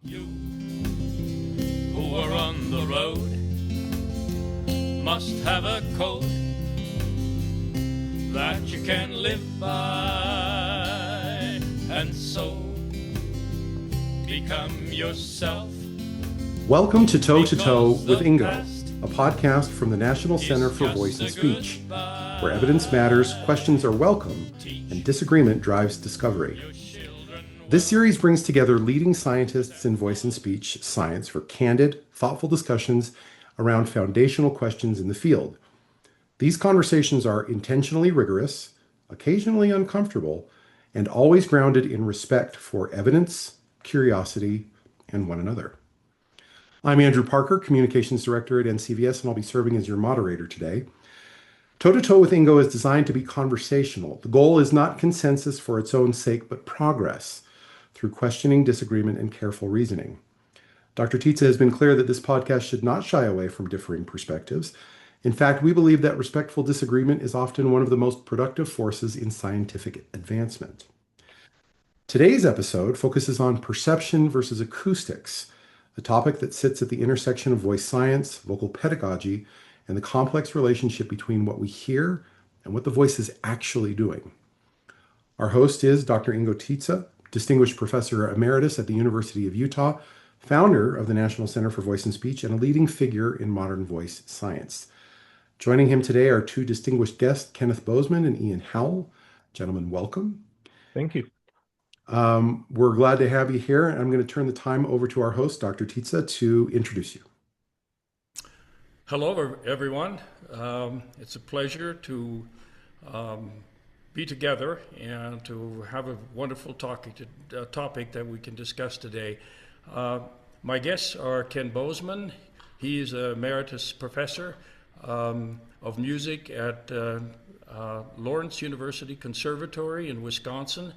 You who are on the road must have a code that you can live by, and so become yourself. Welcome to Toe to Toe with Ingo, a podcast from the National Center for Voice and Speech, where evidence matters, questions are welcome, and disagreement drives discovery. This series brings together leading scientists in voice and speech science for candid, thoughtful discussions around foundational questions in the field. These conversations are intentionally rigorous, occasionally uncomfortable, and always grounded in respect for evidence, curiosity, and one another. I'm Andrew Parker, Communications Director at NCVS, and I'll be serving as your moderator today. Toe to Toe with Ingo is designed to be conversational. The goal is not consensus for its own sake, but progress through questioning, disagreement, and careful reasoning. Dr. Titze has been clear that this podcast should not shy away from differing perspectives. In fact, we believe that respectful disagreement is often one of the most productive forces in scientific advancement. Today's episode focuses on perception versus acoustics, a topic that sits at the intersection of voice science, vocal pedagogy, and the complex relationship between what we hear and what the voice is actually doing. Our host is Dr. Ingo Titze, Distinguished Professor Emeritus at the University of Utah, founder of the National Center for Voice and Speech, and a leading figure in modern voice science. Joining him today are two distinguished guests, Kenneth Bozeman and Ian Howell. Gentlemen, welcome. Thank you. We're glad to have you here. I'm going to turn the time over to our host, Dr. Titze, to introduce you. Hello, everyone. It's a pleasure to be together and to have a wonderful topic that we can discuss today. My guests are Ken Bozeman. He is a emeritus professor of music at Lawrence University Conservatory in Wisconsin,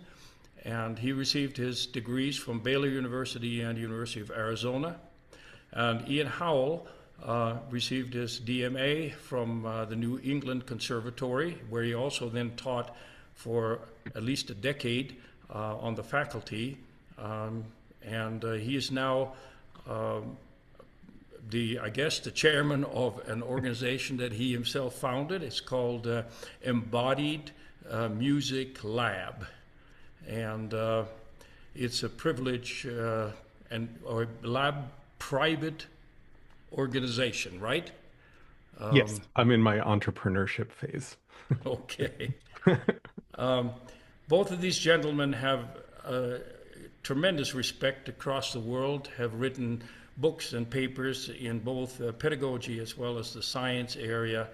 and he received his degrees from Baylor University and University of Arizona. And Ian Howell received his DMA from the New England Conservatory, where he also then taught for at least a decade on the faculty. And he is now the chairman of an organization that he himself founded. It's called Embodied Music Lab. And it's a privilege or lab private organization, right? Yes, I'm in my entrepreneurship phase. Okay. Both of these gentlemen have tremendous respect across the world, have written books and papers in both pedagogy as well as the science area.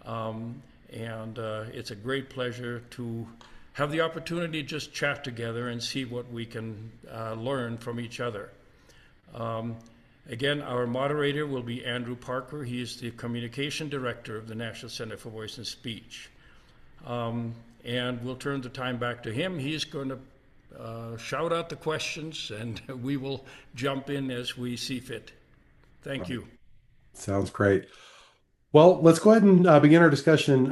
And it's a great pleasure to have the opportunity to just chat together and see what we can learn from each other. Again, our moderator will be Andrew Parker. He is the Communication Director of the National Center for Voice and Speech. And we'll turn the time back to him. He's going to shout out the questions, and we will jump in as we see fit. Thank you. Sounds great. Well, let's go ahead and begin our discussion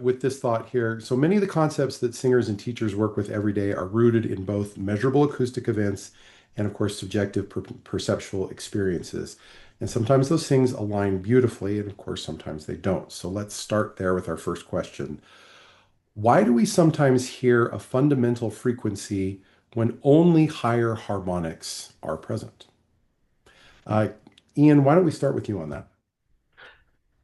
with this thought here. So many of the concepts that singers and teachers work with every day are rooted in both measurable acoustic events and, of course, subjective perceptual experiences. And sometimes those things align beautifully, and of course, sometimes they don't. So let's start there with our first question. Why do we sometimes hear a fundamental frequency when only higher harmonics are present? Ian, why don't we start with you on that?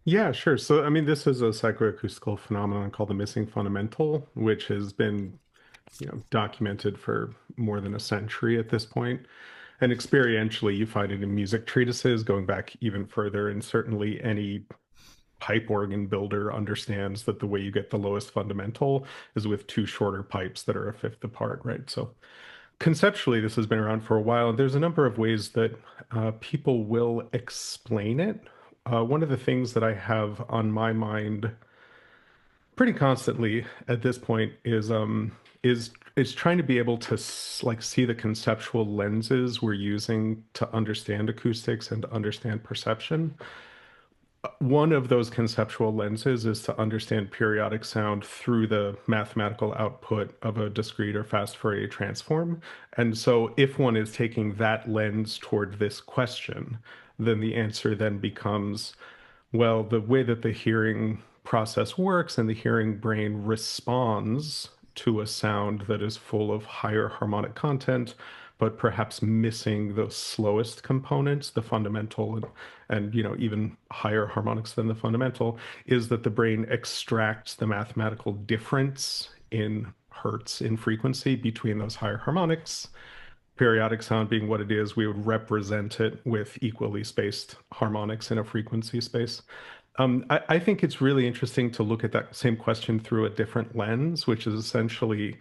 Yeah, sure. So, I mean, this is a psychoacoustical phenomenon called the missing fundamental, which has been, documented for more than a century at this point. And experientially, you find it in music treatises going back even further, and certainly any pipe organ builder understands that the way you get the lowest fundamental is with two shorter pipes that are a fifth apart, right? So conceptually, this has been around for a while. There's a number of ways that people will explain it. One of the things that I have on my mind pretty constantly at this point is trying to be able to see the conceptual lenses we're using to understand acoustics and to understand perception. One of those conceptual lenses is to understand periodic sound through the mathematical output of a discrete or fast Fourier transform. And so if one is taking that lens toward this question, then the answer then becomes, well, the way that the hearing process works and the hearing brain responds to a sound that is full of higher harmonic content, but perhaps missing the slowest components, the fundamental and even higher harmonics than the fundamental, is that the brain extracts the mathematical difference in hertz in frequency between those higher harmonics. Periodic sound being what it is, we would represent it with equally spaced harmonics in a frequency space. I think it's really interesting to look at that same question through a different lens, which is essentially,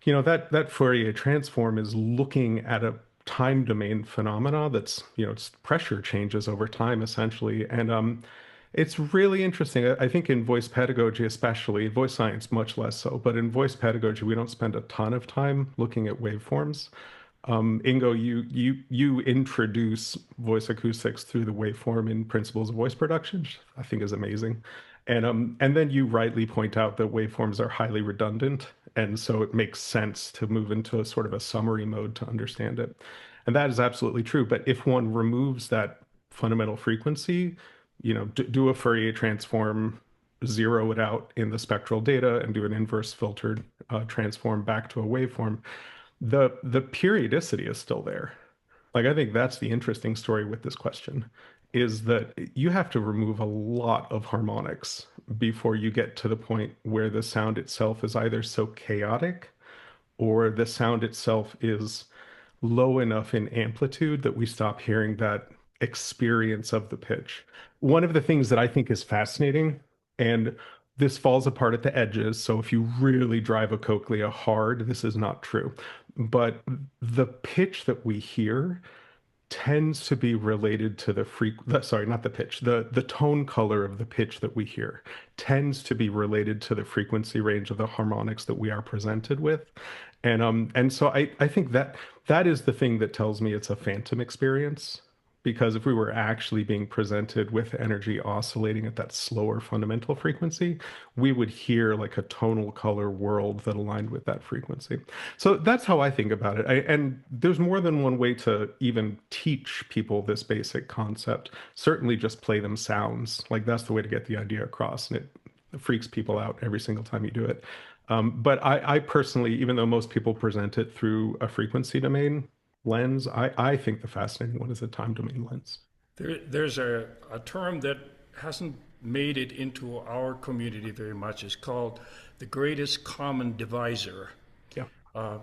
that Fourier transform is looking at a time domain phenomena that's, its pressure changes over time essentially. And it's really interesting. I think in voice pedagogy, especially, voice science much less so, but in voice pedagogy, we don't spend a ton of time looking at waveforms. Ingo, you introduce voice acoustics through the waveform in Principles of Voice Production, which I think is amazing. And then you rightly point out that waveforms are highly redundant, and so it makes sense to move into a sort of a summary mode to understand it. And that is absolutely true. But if one removes that fundamental frequency, do a Fourier transform, zero it out in the spectral data, and do an inverse filtered transform back to a waveform, the periodicity is still there. Like, I think that's the interesting story with this question, is that you have to remove a lot of harmonics before you get to the point where the sound itself is either so chaotic or the sound itself is low enough in amplitude that we stop hearing that experience of the pitch. One of the things that I think is fascinating, and this falls apart at the edges, so if you really drive a cochlea hard, this is not true. But the pitch that we hear tends to be related to sorry, not the pitch, the tone color of the pitch that we hear tends to be related to the frequency range of the harmonics that we are presented with. And so I think that is the thing that tells me it's a phantom experience. Because if we were actually being presented with energy oscillating at that slower fundamental frequency, we would hear like a tonal color world that aligned with that frequency. So that's how I think about it. And there's more than one way to even teach people this basic concept. Certainly just play them sounds. Like, that's the way to get the idea across. And it freaks people out every single time you do it. But I personally, even though most people present it through a frequency domain lens, I think the fascinating one is a time domain lens. There's a term that hasn't made it into our community very much. It's called the greatest common divisor. Yeah.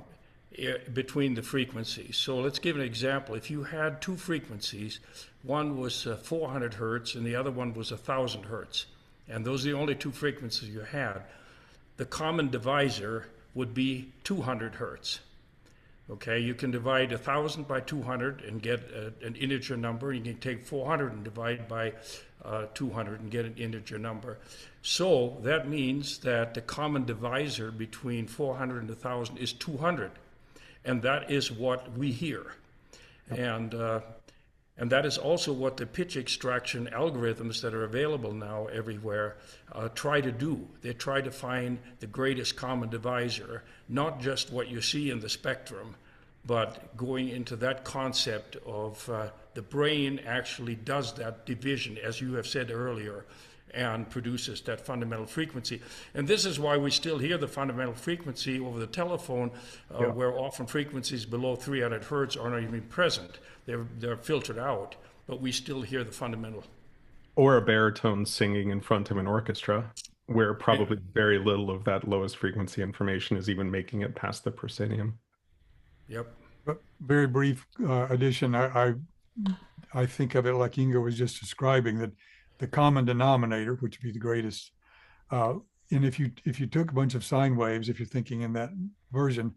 Between the frequencies. So let's give an example. If you had two frequencies, one was 400 hertz and the other one was 1,000 hertz, and those are the only two frequencies you had, the common divisor would be 200 hertz. Okay, you can divide 1,000 by 200 and get an integer number. You can take 400 and divide by 200 and get an integer number. So that means that the common divisor between 400 and 1,000 is 200. And that is what we hear. And that is also what the pitch extraction algorithms that are available now everywhere try to do. They try to find the greatest common divisor, not just what you see in the spectrum, but going into that concept of the brain actually does that division, as you have said earlier, and produces that fundamental frequency. And this is why we still hear the fundamental frequency over the telephone, where often frequencies below 300 hertz are not even present. They're filtered out, but we still hear the fundamental. Or a baritone singing in front of an orchestra, where probably very little of that lowest frequency information is even making it past the proscenium. Yep. Very brief addition. I think of it like Ingo was just describing, that the common denominator, which would be the greatest, and if you took a bunch of sine waves, if you're thinking in that version,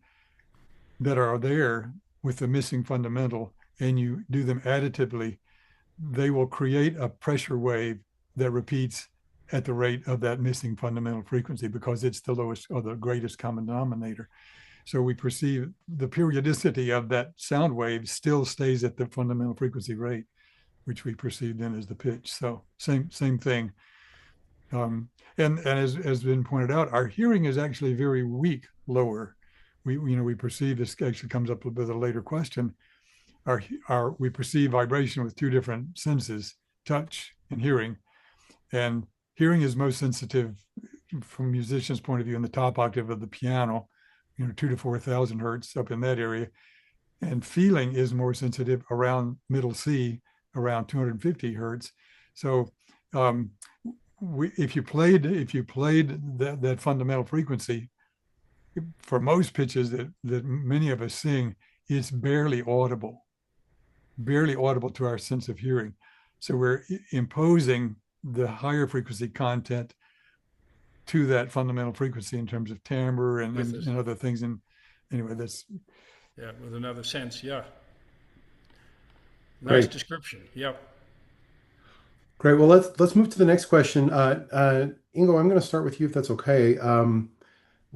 that are there with the missing fundamental, and you do them additively, they will create a pressure wave that repeats at the rate of that missing fundamental frequency, because it's the lowest or the greatest common denominator. So we perceive the periodicity of that sound wave still stays at the fundamental frequency rate. which we perceive then as the pitch. So same thing. And as has been pointed out, our hearing is actually very weak lower. We perceive, this actually comes up with a later question. We perceive vibration with two different senses, touch and hearing. And hearing is most sensitive from a musician's point of view in the top octave of the piano, 2 to 4,000 hertz up in that area. And feeling is more sensitive around middle C, around 250 hertz. So if you played that fundamental frequency, for most pitches that many of us sing, it's barely audible to our sense of hearing. So we're imposing the higher frequency content to that fundamental frequency in terms of timbre and other things. And anyway, that's with another sense. Nice Great. Description. Great. Well, let's move to the next question. Ingo, I'm going to start with you if that's okay.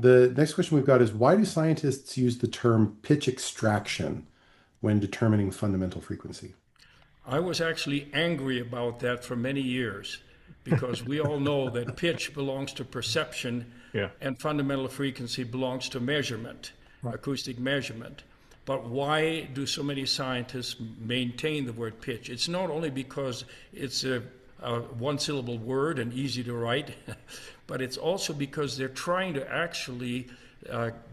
The next question we've got is, why do scientists use the term pitch extraction when determining fundamental frequency? I was actually angry about that for many years, because we all know that pitch belongs to perception, and fundamental frequency belongs to measurement, acoustic measurement. But why do so many scientists maintain the word pitch? It's not only because it's a one-syllable word and easy to write, but it's also because they're trying to actually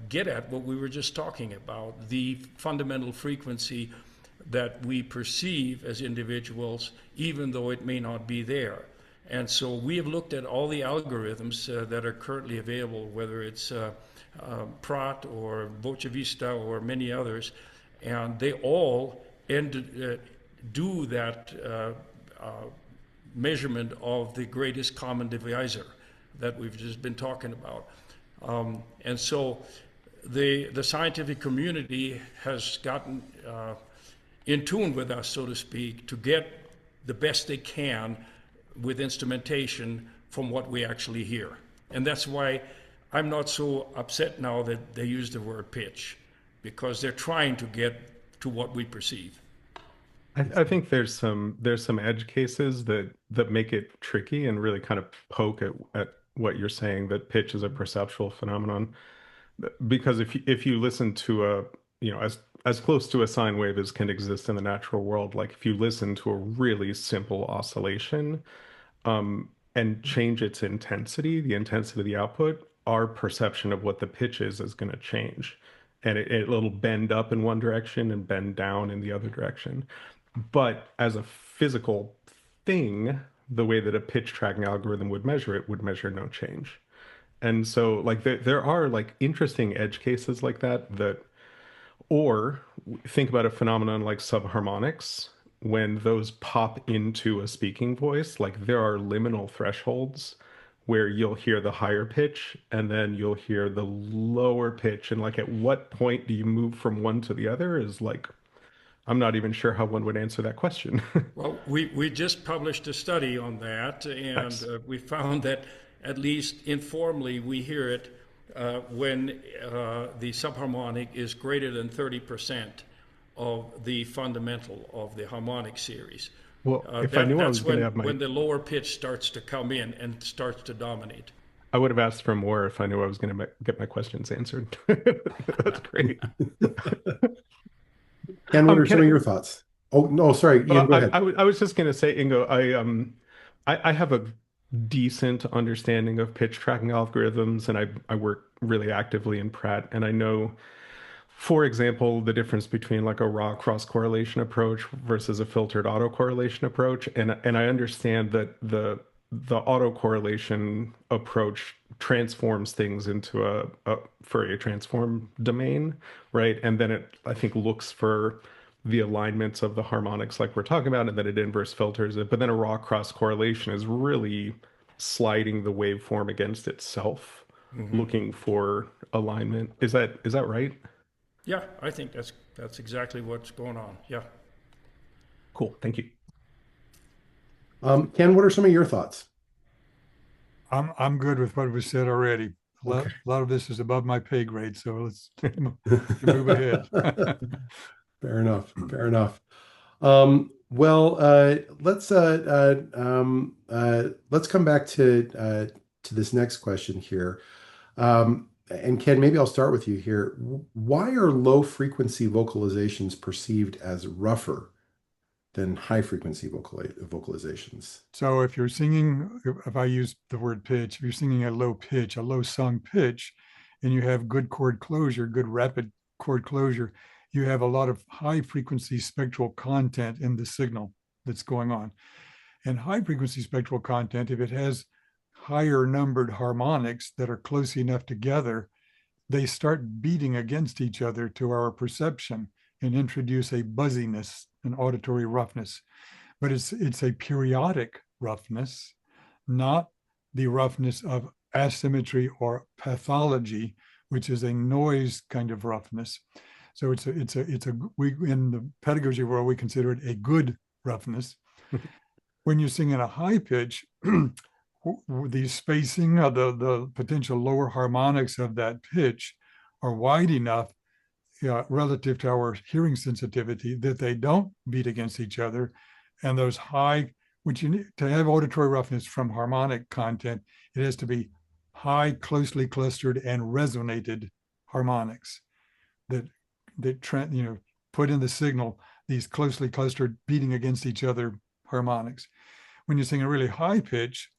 get at what we were just talking about, the fundamental frequency that we perceive as individuals, even though it may not be there. And so we have looked at all the algorithms that are currently available, whether it's Pratt or Voce Vista or many others, and they all do that measurement of the greatest common divisor that we've just been talking about. And so the scientific community has gotten in tune with us, so to speak, to get the best they can with instrumentation from what we actually hear. And that's why I'm not so upset now that they use the word pitch, because they're trying to get to what we perceive. I think there's some edge cases that make it tricky and really kind of poke at what you're saying, that pitch is a perceptual phenomenon. Because if you listen to as close to a sine wave as can exist in the natural world, like if you listen to a really simple oscillation and change its intensity, the intensity of the output, our perception of what the pitch is going to change. And it'll bend up in one direction and bend down in the other direction. But as a physical thing, the way that a pitch tracking algorithm would measure it would measure no change. And so like there are like interesting edge cases like that, or think about a phenomenon like subharmonics. When those pop into a speaking voice, like there are liminal thresholds where you'll hear the higher pitch and then you'll hear the lower pitch. And like at what point do you move from one to the other is like, I'm not even sure how one would answer that question. Well, we just published a study on that, and Nice. We found that at least informally we hear it when the subharmonic is greater than 30% of the fundamental of the harmonic series. Well, if I knew I was going to have when the lower pitch starts to come in and starts to dominate. I would have asked for more if I knew I was going to get my questions answered. That's great. Ken, what are some of your thoughts? Oh, no, sorry, Ian, go ahead. I was just going to say, Ingo, I have a decent understanding of pitch tracking algorithms, and I work really actively in Pratt, and I know, for example, the difference between like a raw cross correlation approach versus a filtered autocorrelation approach, and I understand that the autocorrelation approach transforms things into a Fourier transform domain, right? And then it, I think, looks for the alignments of the harmonics like we're talking about, and then it inverse filters it. But then a raw cross correlation is really sliding the waveform against itself, looking for alignment. Is that right? Yeah, I think that's exactly what's going on. Yeah. Cool. Thank you. Ken, what are some of your thoughts? I'm good with what was said already. Okay. A lot of this is above my pay grade, so let's move ahead. Fair enough. Fair enough. Well, let's come back to this next question here. And Ken, maybe I'll start with you here. Why are low frequency vocalizations perceived as rougher than high frequency vocalizations? So if you're singing, if I use the word pitch, if you're singing a low pitch, a low sung pitch, and you have good chord closure, good rapid chord closure, you have a lot of high frequency spectral content in the signal that's going on. And high frequency spectral content, if it has higher numbered harmonics that are close enough together, they start beating against each other to our perception and introduce a buzziness, an auditory roughness. But it's a periodic roughness, not the roughness of asymmetry or pathology, which is a noise kind of roughness. So we in the pedagogy world we consider it a good roughness. When you sing in a high pitch, the spacing of the potential lower harmonics of that pitch are wide enough relative to our hearing sensitivity that they don't beat against each other. And those high, which you need to have auditory roughness from harmonic content, it has to be high, closely clustered and resonated harmonics that put in the signal these closely clustered beating against each other harmonics. When you sing a really high pitch,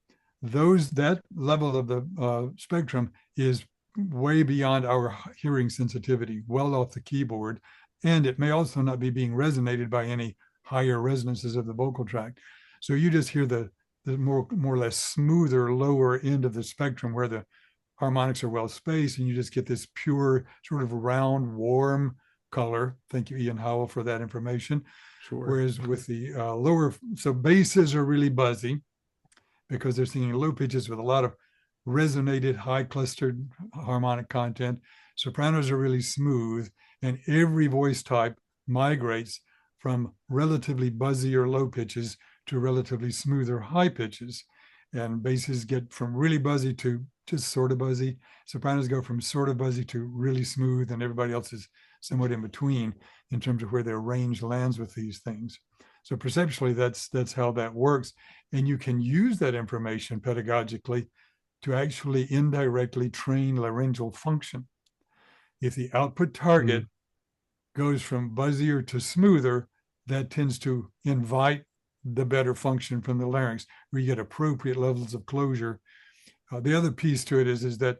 that level of the spectrum is way beyond our hearing sensitivity, well off the keyboard, and it may also not be being resonated by any higher resonances of the vocal tract. So you just hear the more or less smoother lower end of the spectrum where the harmonics are well spaced, and you just get this pure sort of round, warm color. Thank you, Ian Howell, for that information. Sure. Whereas with the lower, so basses are really buzzy because they're singing low pitches with a lot of resonated, high clustered harmonic content. Sopranos are really smooth, and every voice type migrates from relatively buzzy or low pitches to relatively smoother high pitches. And basses get from really buzzy to just sort of buzzy. Sopranos go from sort of buzzy to really smooth, and everybody else is somewhat in between in terms of where their range lands with these things. So perceptually, that's how that works. And you can use that information pedagogically to actually indirectly train laryngeal function. If the output target goes from buzzier to smoother, that tends to invite the better function from the larynx, where you get appropriate levels of closure. The other piece to it is that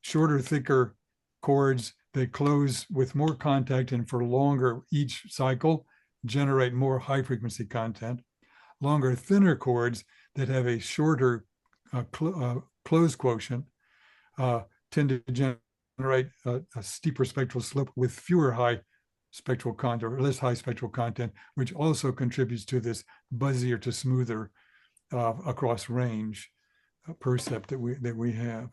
shorter, thicker chords that close with more contact and for longer each cycle generate more high frequency content. Longer, thinner chords that have a shorter close quotient tend to generate a steeper spectral slope with fewer high spectral content or less high spectral content, which also contributes to this buzzier to smoother across range percept that we have.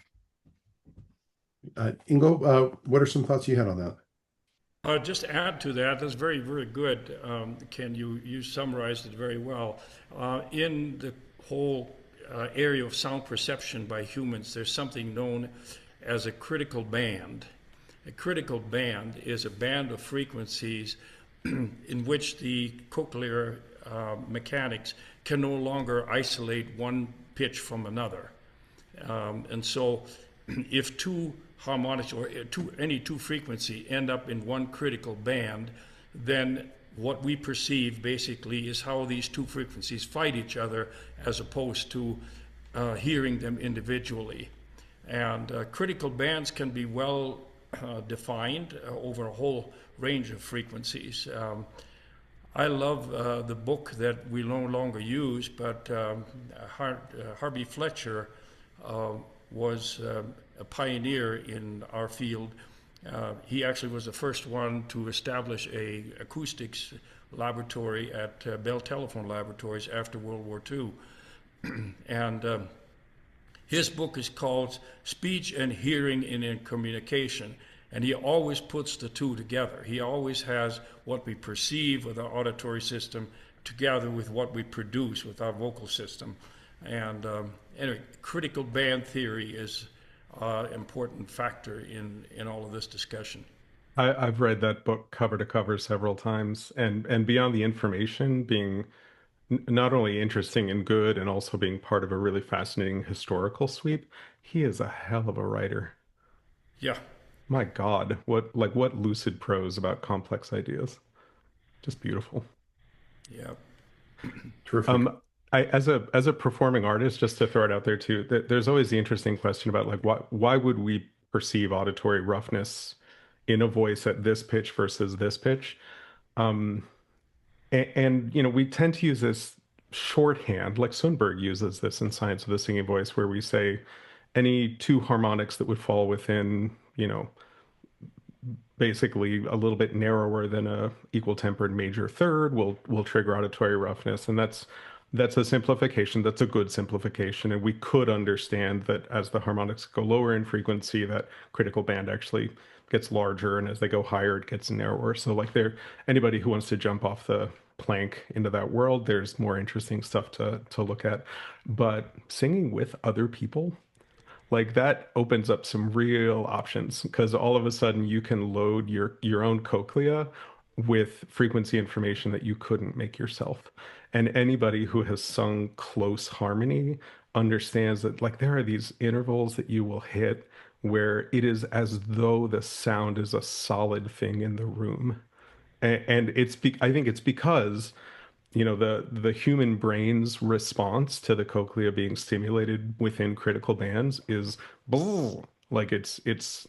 Ingo, what are some thoughts you had on that? Just to add to that, that's very, very good. Ken, you summarized it very well. In the whole area of sound perception by humans, there's something known as a critical band. A critical band is a band of frequencies in which the cochlear mechanics can no longer isolate one pitch from another. And so if two harmonics or any two frequency end up in one critical band, then what we perceive basically is how these two frequencies fight each other as opposed to hearing them individually. And critical bands can be well defined over a whole range of frequencies. I love the book that we no longer use, but Harvey Fletcher was a pioneer in our field. He actually was the first one to establish a acoustics laboratory at Bell Telephone Laboratories after World War II. And his book is called Speech and Hearing in Communication, and he always puts the two together. He always has what we perceive with our auditory system together with what we produce with our vocal system. And anyway, critical band theory is an important factor in all of this discussion. I've read that book cover to cover several times, and beyond the information being not only interesting and good, and also being part of a really fascinating historical sweep, he is a hell of a writer. Yeah, My God, what lucid prose about complex ideas. Just beautiful. yeah. Terrific. As a performing artist, just to throw it out there too, there's always the interesting question about like why would we perceive auditory roughness in a voice at this pitch versus this pitch? Um, and we tend to use this shorthand, like Sundberg uses this in Science of the Singing Voice, where we say any two harmonics that would fall within, basically a little bit narrower than a equal tempered major third will trigger auditory roughness, and that's a simplification. That's a good simplification, and we could understand that as the harmonics go lower in frequency, that critical band actually gets larger, and as they go higher, it gets narrower. So like anybody who wants to jump off the plank into that world, there's more interesting stuff to look at. But singing with other people, like that opens up some real options, because all of a sudden you can load your own cochlea with frequency information that you couldn't make yourself. And anybody who has sung close harmony understands that like there are these intervals that you will hit where it is as though the sound is a solid thing in the room. And I think it's because the human brain's response to the cochlea being stimulated within critical bands is like it's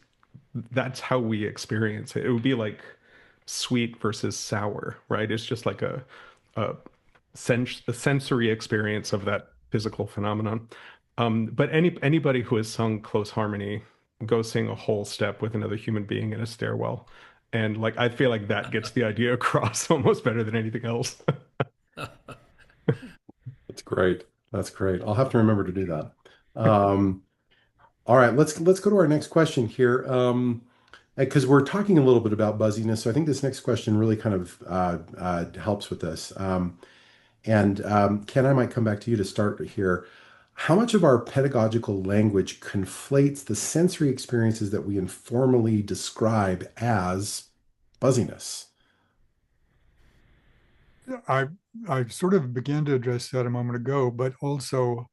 that's how we experience it. It would be like sweet versus sour, right? It's just like a, a sensory experience of that physical phenomenon. But anybody who has sung close harmony, go sing a whole step with another human being in a stairwell. And like I feel like that gets the idea across almost better than anything else. That's great. That's great. I'll have to remember to do that. Um, all right, let's go to our next question here. Because we're talking a little bit about buzziness, so I think this next question really kind of helps with this. Ken, I might come back to you to start here. How much of our pedagogical language conflates the sensory experiences that we informally describe as buzziness? I sort of began to address that a moment ago, but also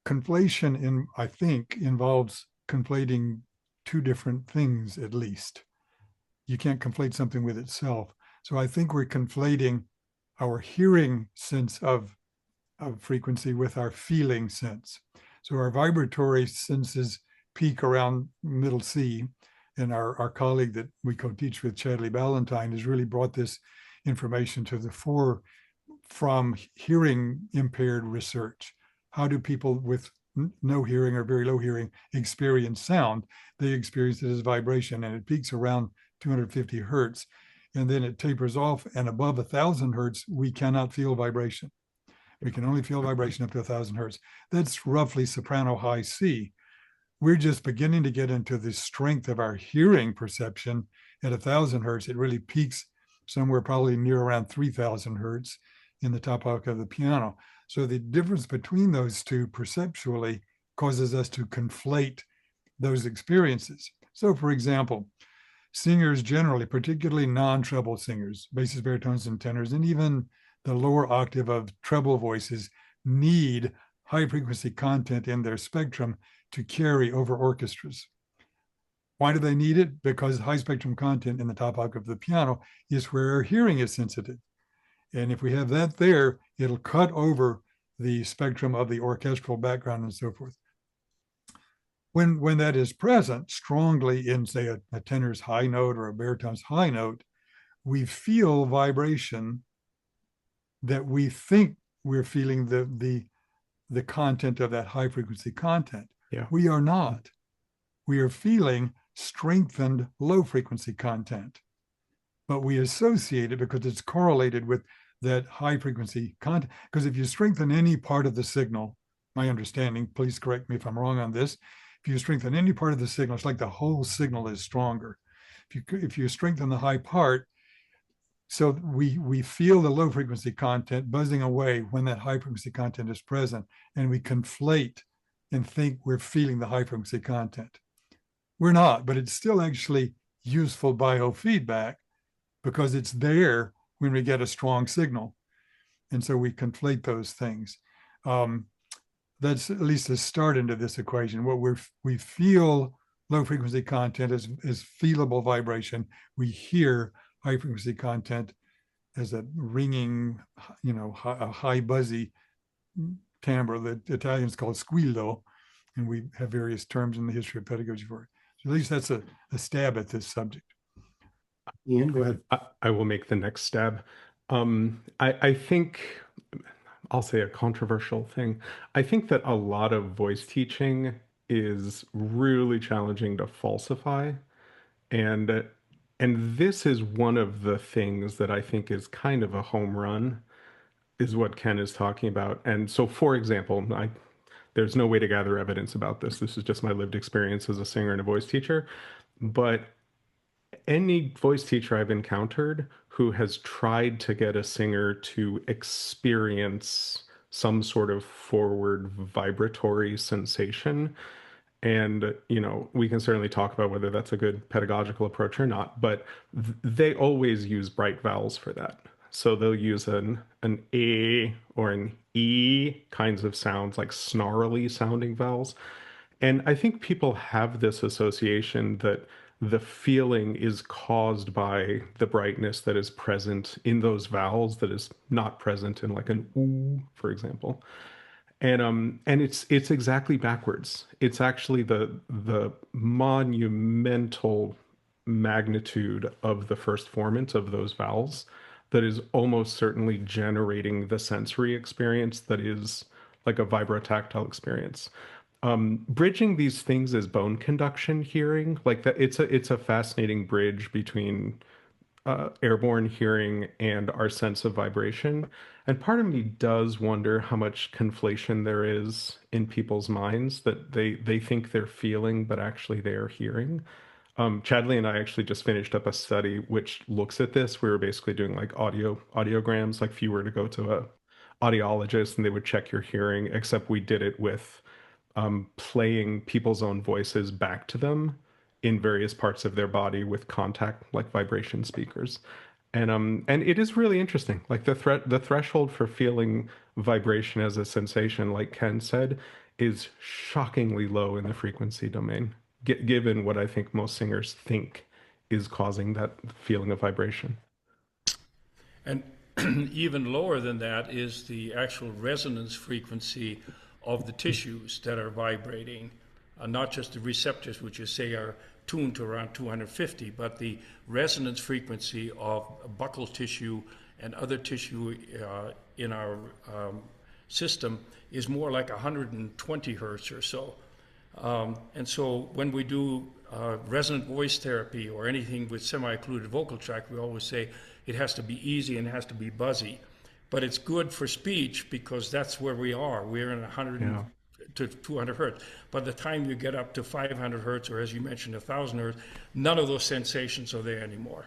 conflation I think involves conflating two different things at least. You can't conflate something with itself. So I think we're conflating our hearing sense of frequency with our feeling sense. So our vibratory senses peak around middle C, and our colleague that we co-teach with, Chadley Ballantyne, has really brought this information to the fore from hearing impaired research. How do people with no hearing or very low hearing experience sound? They experience it as vibration, and it peaks around 250 hertz, and then it tapers off, and above 1,000 hertz, we cannot feel vibration. We can only feel vibration up to 1,000 hertz. That's roughly soprano high C. We're just beginning to get into the strength of our hearing perception at 1,000 hertz. It really peaks somewhere probably near around 3,000 hertz in the top octave of the piano. So the difference between those two perceptually causes us to conflate those experiences. So for example, singers generally, particularly non-treble singers, basses, baritones, and tenors, and even the lower octave of treble voices, need high frequency content in their spectrum to carry over orchestras. Why do they need it? Because high spectrum content in the top octave of the piano is where our hearing is sensitive. And if we have that there, it'll cut over the spectrum of the orchestral background and so forth. When that is present strongly in, say, a tenor's high note or a baritone's high note, we feel vibration that we think we're feeling the content of that high frequency content. Yeah. We are not. We are feeling strengthened low frequency content, but we associate it because it's correlated with that high frequency content. Because if you strengthen any part of the signal, my understanding, please correct me if I'm wrong on this, if you strengthen any part of the signal, it's like the whole signal is stronger. If you strengthen the high part, so we feel the low frequency content buzzing away when that high frequency content is present, and we conflate and think we're feeling the high frequency content. We're not, but it's still actually useful biofeedback because it's there when we get a strong signal. And so we conflate those things. That's at least a start into this equation. What we feel low frequency content is feelable vibration. We hear high frequency content as a ringing, a high buzzy timbre that Italians call squillo, and we have various terms in the history of pedagogy for it. So at least that's a stab at this subject. Ian, go ahead. I will make the next stab. I think I'll say a controversial thing. I think that a lot of voice teaching is really challenging to falsify. And this is one of the things that I think is kind of a home run, is what Ken is talking about. And so, for example, there's no way to gather evidence about this. This is just my lived experience as a singer and a voice teacher. But any voice teacher I've encountered who has tried to get a singer to experience some sort of forward vibratory sensation, and we can certainly talk about whether that's a good pedagogical approach or not, but they always use bright vowels for that. So they'll use an A or an E kinds of sounds, like snarly sounding vowels. And I think people have this association that the feeling is caused by the brightness that is present in those vowels that is not present in like an ooh, for example. And it's exactly backwards. It's actually the monumental magnitude of the first formant of those vowels that is almost certainly generating the sensory experience that is like a vibrotactile experience. Bridging these things as bone conduction hearing, like that, it's a fascinating bridge between airborne hearing and our sense of vibration. And part of me does wonder how much conflation there is in people's minds, that they think they're feeling, but actually they are hearing. Chadley and I actually just finished up a study which looks at this. We were basically doing like audiograms, like if you were to go to a audiologist and they would check your hearing, except we did it with playing people's own voices back to them in various parts of their body with contact, like vibration speakers. And it is really interesting. Like the threshold for feeling vibration as a sensation, like Ken said, is shockingly low in the frequency domain, given what I think most singers think is causing that feeling of vibration. And even lower than that is the actual resonance frequency of the tissues that are vibrating, not just the receptors, which you say are tuned to around 250, but the resonance frequency of buccal tissue and other tissue in our system is more like 120 hertz or so. And so when we do resonant voice therapy or anything with semi-occluded vocal tract, we always say it has to be easy and it has to be buzzy. But it's good for speech because that's where we are. We're in 100 to 200 hertz. By the time you get up to 500 hertz, or as you mentioned, 1,000 hertz, none of those sensations are there anymore.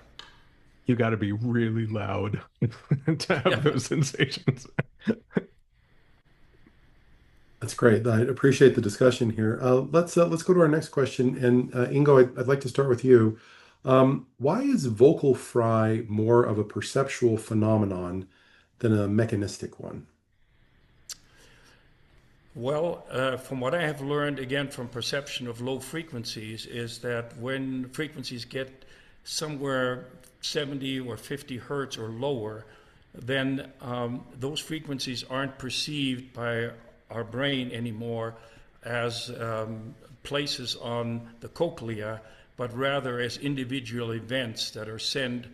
You got to be really loud to have those sensations. That's great. I appreciate the discussion here. Let's go to our next question. And Ingo, I'd like to start with you. Why is vocal fry more of a perceptual phenomenon than a mechanistic one? Well, from what I have learned, again, from perception of low frequencies, is that when frequencies get somewhere 70 or 50 hertz or lower, then those frequencies aren't perceived by our brain anymore as places on the cochlea, but rather as individual events that are sent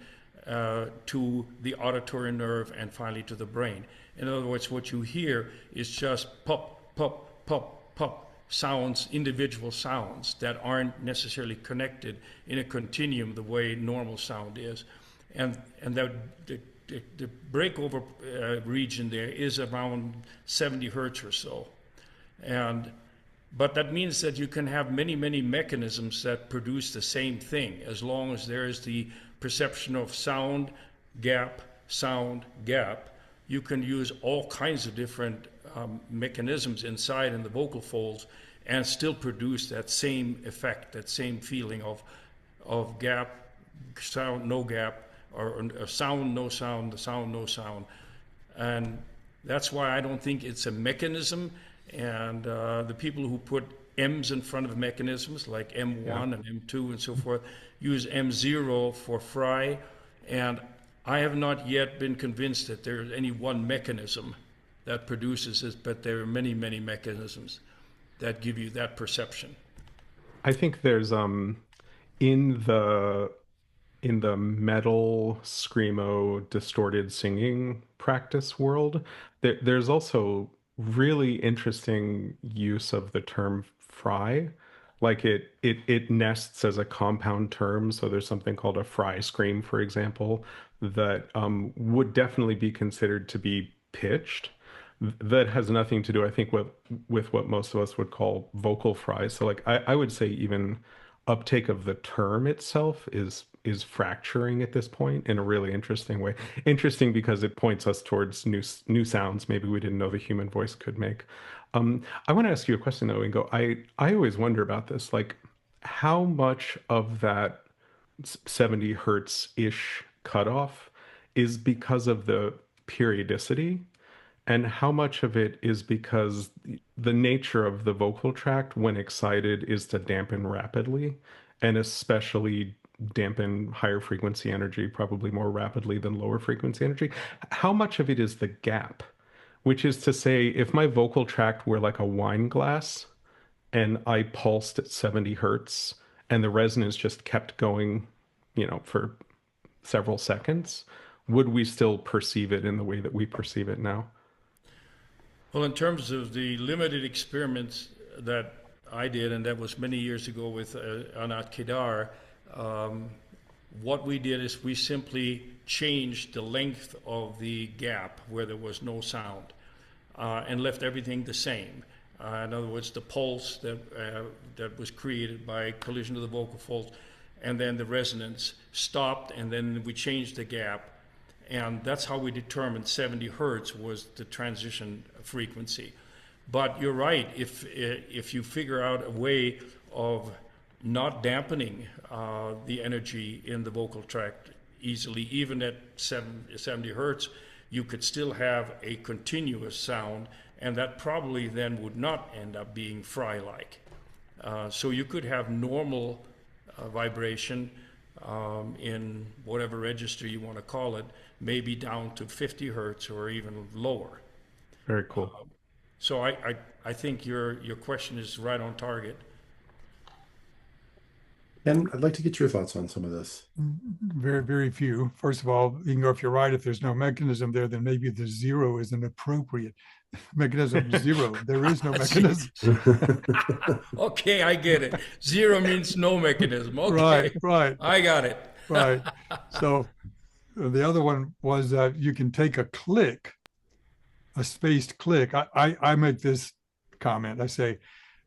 to the auditory nerve and finally to the brain. In other words, what you hear is just pop, pop, pop, pop sounds, individual sounds that aren't necessarily connected in a continuum the way normal sound is. And the breakover region there is around 70 hertz or so. But that means that you can have many, many mechanisms that produce the same thing, as long as there is the perception of sound, gap. You can use all kinds of different mechanisms inside in the vocal folds and still produce that same effect, that same feeling of gap, sound, no gap, or sound, no sound, sound, no sound. And that's why I don't think it's a mechanism. And the people who put M's in front of mechanisms like M1 and M2 and so forth use M0 for fry. And I have not yet been convinced that there is any one mechanism that produces this, but there are many, many mechanisms that give you that perception. I think there's in the metal screamo distorted singing practice world, there's also really interesting use of the term fry. Like it nests as a compound term. So there's something called a fry scream, for example, that would definitely be considered to be pitched. That has nothing to do, I think, with what most of us would call vocal fry. So like I would say even uptake of the term itself is fracturing at this point in a really interesting way. Interesting because it points us towards new sounds maybe we didn't know the human voice could make. I want to ask you a question though, Ingo. I always wonder about this, like how much of that 70 hertz ish cutoff is because of the periodicity and how much of it is because the nature of the vocal tract when excited is to dampen rapidly and especially dampen higher frequency energy probably more rapidly than lower frequency energy. How much of it is the gap? Which is to say, if my vocal tract were like a wine glass and I pulsed at 70 hertz and the resonance just kept going, for several seconds, would we still perceive it in the way that we perceive it now? Well, in terms of the limited experiments that I did, and that was many years ago with Anat Kedar, what we did is we simply changed the length of the gap where there was no sound and left everything the same. In other words, the pulse that was created by collision of the vocal folds, and then the resonance stopped, and then we changed the gap. And that's how we determined 70 hertz was the transition frequency. But you're right, if you figure out a way of not dampening the energy in the vocal tract easily, even at 70 hertz, you could still have a continuous sound, and that probably then would not end up being fry-like. So you could have normal vibration in whatever register you want to call it, maybe down to 50 hertz or even lower. Very cool. So I think your question is right on target. And I'd like to get your thoughts on some of this. Very, very few. First of all, Ingo, if you're right, if there's no mechanism there, then maybe the zero is an appropriate mechanism. Zero. There is no mechanism. Okay, I get it. Zero means no mechanism. Okay. Right. I got it. Right. So the other one was that you can take a click, a spaced click. I make this comment. I say,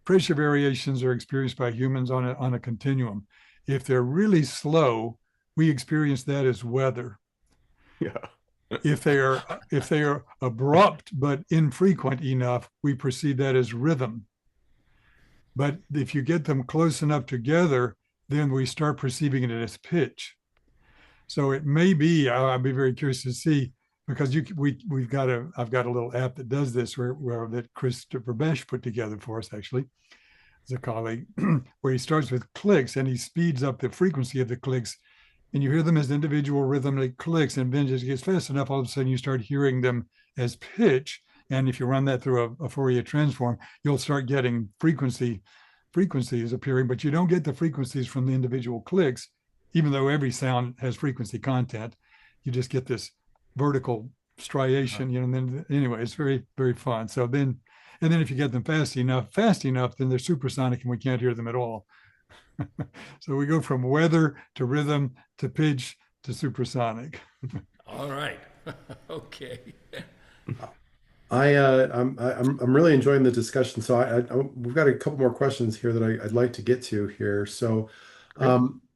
pressure variations are experienced by humans on a continuum. If they're really slow, we experience that as weather. Yeah. If they are abrupt but infrequent enough, we perceive that as rhythm. But if you get them close enough together, then we start perceiving it as pitch. So it may be, I'd be very curious to see, because I've got a little app that does this that Christopher Besh put together for us, actually, as a colleague, where he starts with clicks and he speeds up the frequency of the clicks, and you hear them as individual rhythmic clicks, and then as it gets fast enough, all of a sudden you start hearing them as pitch. And if you run that through a Fourier transform, you'll start getting frequencies appearing, but you don't get the frequencies from the individual clicks, even though every sound has frequency content. You just get this vertical striation, and then anyway, it's very, very fun. So then, and then if you get them fast enough, then they're supersonic and we can't hear them at all. So we go from weather to rhythm to pitch to supersonic. All right. Okay. I'm really enjoying the discussion. So we've got a couple more questions here that I'd like to get to here. So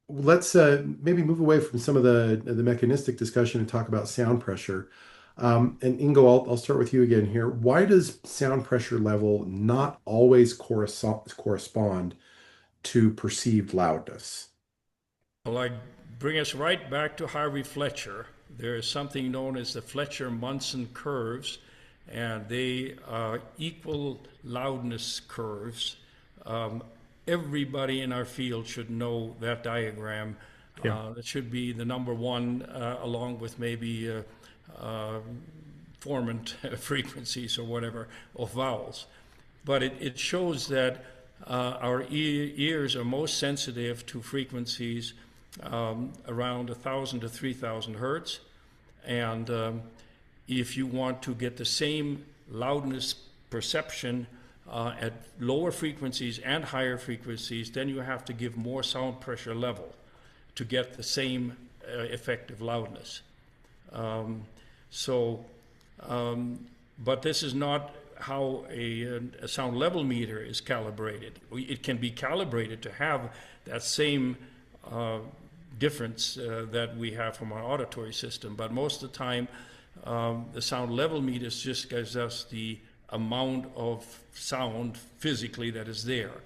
let's maybe move away from some of the mechanistic discussion and talk about sound pressure. And Ingo, I'll start with you again here. Why does sound pressure level not always correspond to perceived loudness? Well, I bring us right back to Harvey Fletcher. There is something known as the Fletcher-Munson curves, and they are equal loudness curves. Everybody in our field should know that diagram. Yeah. That should be the number one, along with maybe formant frequencies or whatever, of vowels. But it shows that our ears are most sensitive to frequencies around 1,000 to 3,000 hertz. And if you want to get the same loudness perception at lower frequencies and higher frequencies, then you have to give more sound pressure level to get the same effective loudness. But this is not how a sound level meter is calibrated. It can be calibrated to have that same difference that we have from our auditory system, but most of the time the sound level meters just gives us the amount of sound physically that is there.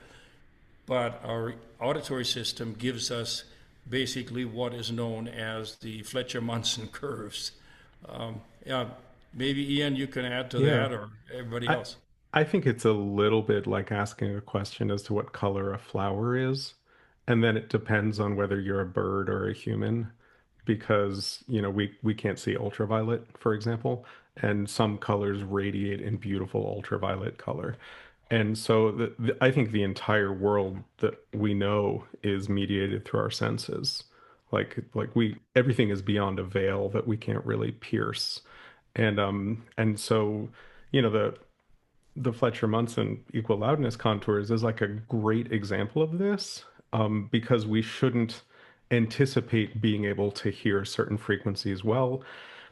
But our auditory system gives us basically what is known as the Fletcher-Munson curves. Yeah, maybe Ian, you can add to that, or everybody else. I think it's a little bit like asking a question as to what color a flower is, and then it depends on whether you're a bird or a human, because we can't see ultraviolet, for example, and some colors radiate in beautiful ultraviolet color. And so I think the entire world that we know is mediated through our senses. Everything is beyond a veil that we can't really pierce. And so, the Fletcher-Munson equal loudness contours is like a great example of this, because we shouldn't anticipate being able to hear certain frequencies well.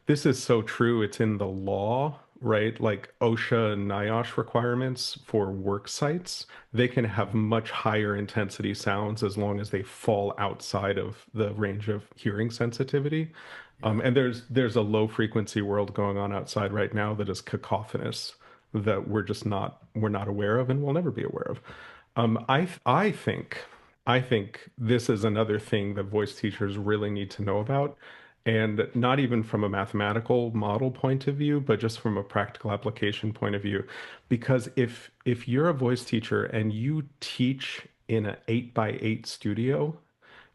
This is so true. It's in the law, right? Like OSHA and NIOSH requirements for work sites, they can have much higher intensity sounds as long as they fall outside of the range of hearing sensitivity. And there's a low frequency world going on outside right now that is cacophonous, that we're not aware of and will never be aware of. I think this is another thing that voice teachers really need to know about, and not even from a mathematical model point of view, but just from a practical application point of view. Because if you're a voice teacher and you teach in an 8x8 studio,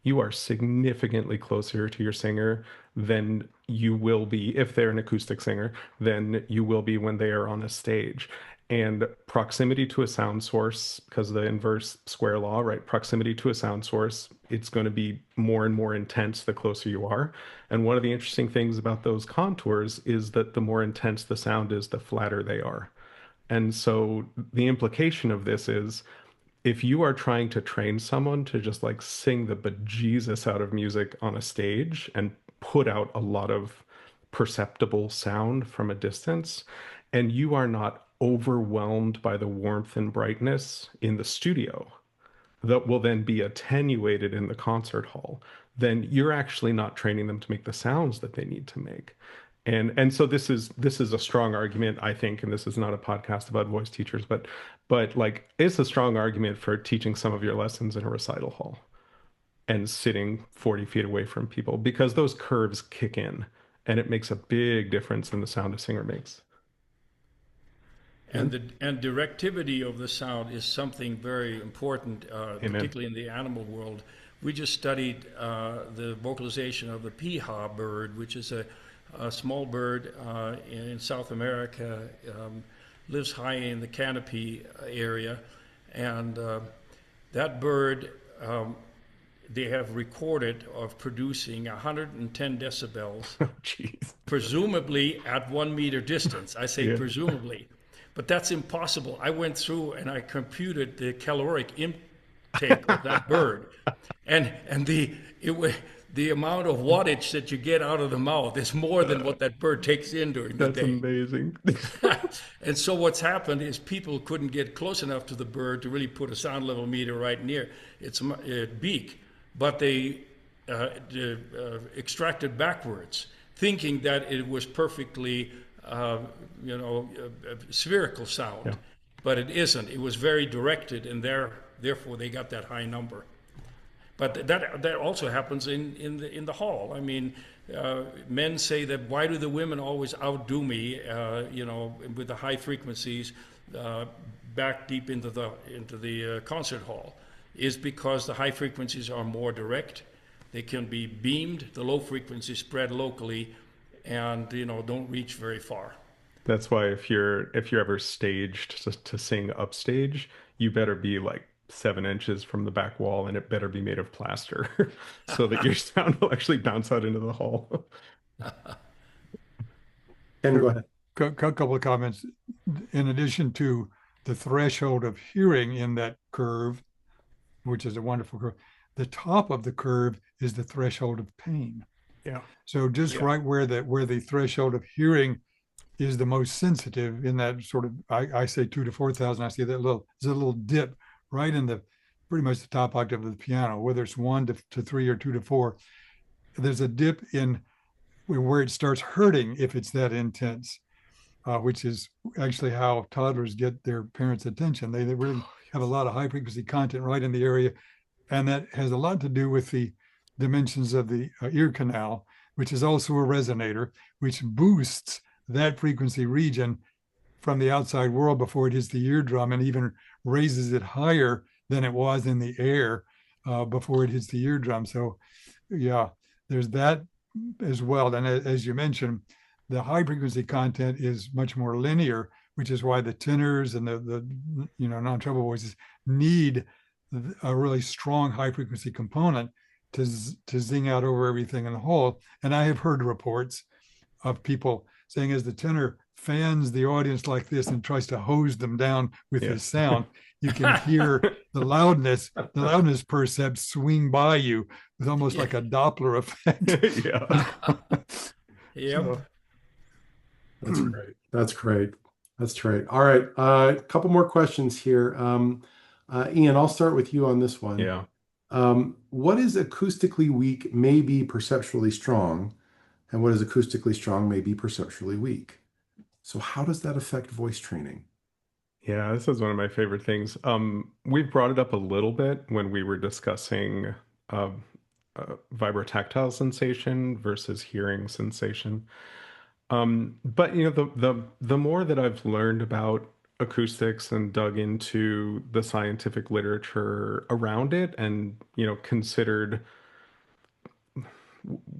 you are significantly closer to your singer than you will be if they're an acoustic singer, than you will be when they are on a stage. And proximity to a sound source, because of the inverse square law, right? Proximity to a sound source, it's going to be more and more intense the closer you are. And one of the interesting things about those contours is that the more intense the sound is, the flatter they are. And so the implication of this is, if you are trying to train someone to just like sing the bejesus out of music on a stage and put out a lot of perceptible sound from a distance, and you are not overwhelmed by the warmth and brightness in the studio that will then be attenuated in the concert hall, then you're actually not training them to make the sounds that they need to make. And so this is a strong argument, I think, and this is not a podcast about voice teachers, but like it's a strong argument for teaching some of your lessons in a recital hall and sitting 40 feet away from people, because those curves kick in and it makes a big difference in the sound a singer makes. And directivity of the sound is something very important, particularly in the animal world. We just studied the vocalization of the peahaw bird, which is a small bird in South America, lives high in the canopy area, and that bird, they have recorded of producing 110 decibels, presumably at 1 meter distance. I say presumably, but that's impossible. I went through and I computed the caloric intake of that bird, and the amount of wattage that you get out of the mouth is more than what that bird takes in during the day. That's amazing. And so what's happened is people couldn't get close enough to the bird to really put a sound level meter right near its beak, but they extracted backwards, thinking that it was perfectly, spherical sound. Yeah. But it isn't. It was very directed, and therefore they got that high number. But that also happens in the hall. I mean, men say that why do the women always outdo me? With the high frequencies back deep into the concert hall, is because the high frequencies are more direct. They can be beamed. The low frequencies spread locally, and don't reach very far. That's why if you're ever staged to sing upstage, you better be like 7 inches from the back wall, and it better be made of plaster so that your sound will actually bounce out into the hall. Ken, go ahead. Couple of comments. In addition to the threshold of hearing in that curve, which is a wonderful curve, the top of the curve is the threshold of pain. Yeah. So just right where the threshold of hearing is the most sensitive, in that sort of, I say 2 to 4,000. I see that there's a little dip right in the pretty much the top octave of the piano, whether it's 1 to 3 or 2 to 4. There's a dip in where it starts hurting if it's that intense, which is actually how toddlers get their parents' attention. They really have a lot of high frequency content right in the area, and that has a lot to do with the dimensions of the ear canal, which is also a resonator, which boosts that frequency region from the outside world before it hits the eardrum, and even raises it higher than it was in the air before it hits the eardrum. So yeah, there's that as well. And as you mentioned, the high frequency content is much more linear, which is why the tenors and the non-treble voices need a really strong high frequency component to zing out over everything in the whole. And I have heard reports of people saying, as the tenor fans the audience like this and tries to hose them down with his sound, you can hear the loudness percepts swing by you with almost like a Doppler effect. Yep. So, that's great. That's great. That's right. All right. A couple more questions here. Ian, I'll start with you on this one. Yeah. What is acoustically weak may be perceptually strong, and what is acoustically strong may be perceptually weak. So how does that affect voice training? Yeah, this is one of my favorite things. We've brought it up a little bit when we were discussing vibrotactile sensation versus hearing sensation. But the more that I've learned about acoustics and dug into the scientific literature around it, and considered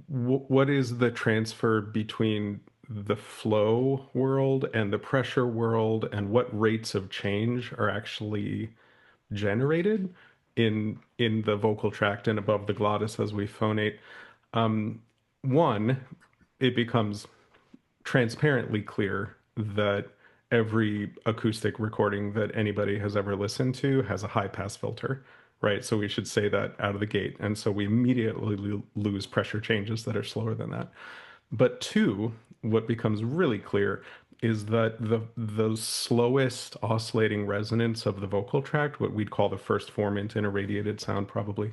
what is the transfer between the flow world and the pressure world, and what rates of change are actually generated in the vocal tract and above the glottis as we phonate. One, it becomes transparently clear that every acoustic recording that anybody has ever listened to has a high pass filter, right? So we should say that out of the gate. And so we immediately lose pressure changes that are slower than that. But two, what becomes really clear is that the slowest oscillating resonance of the vocal tract, what we'd call the first formant in a radiated sound probably,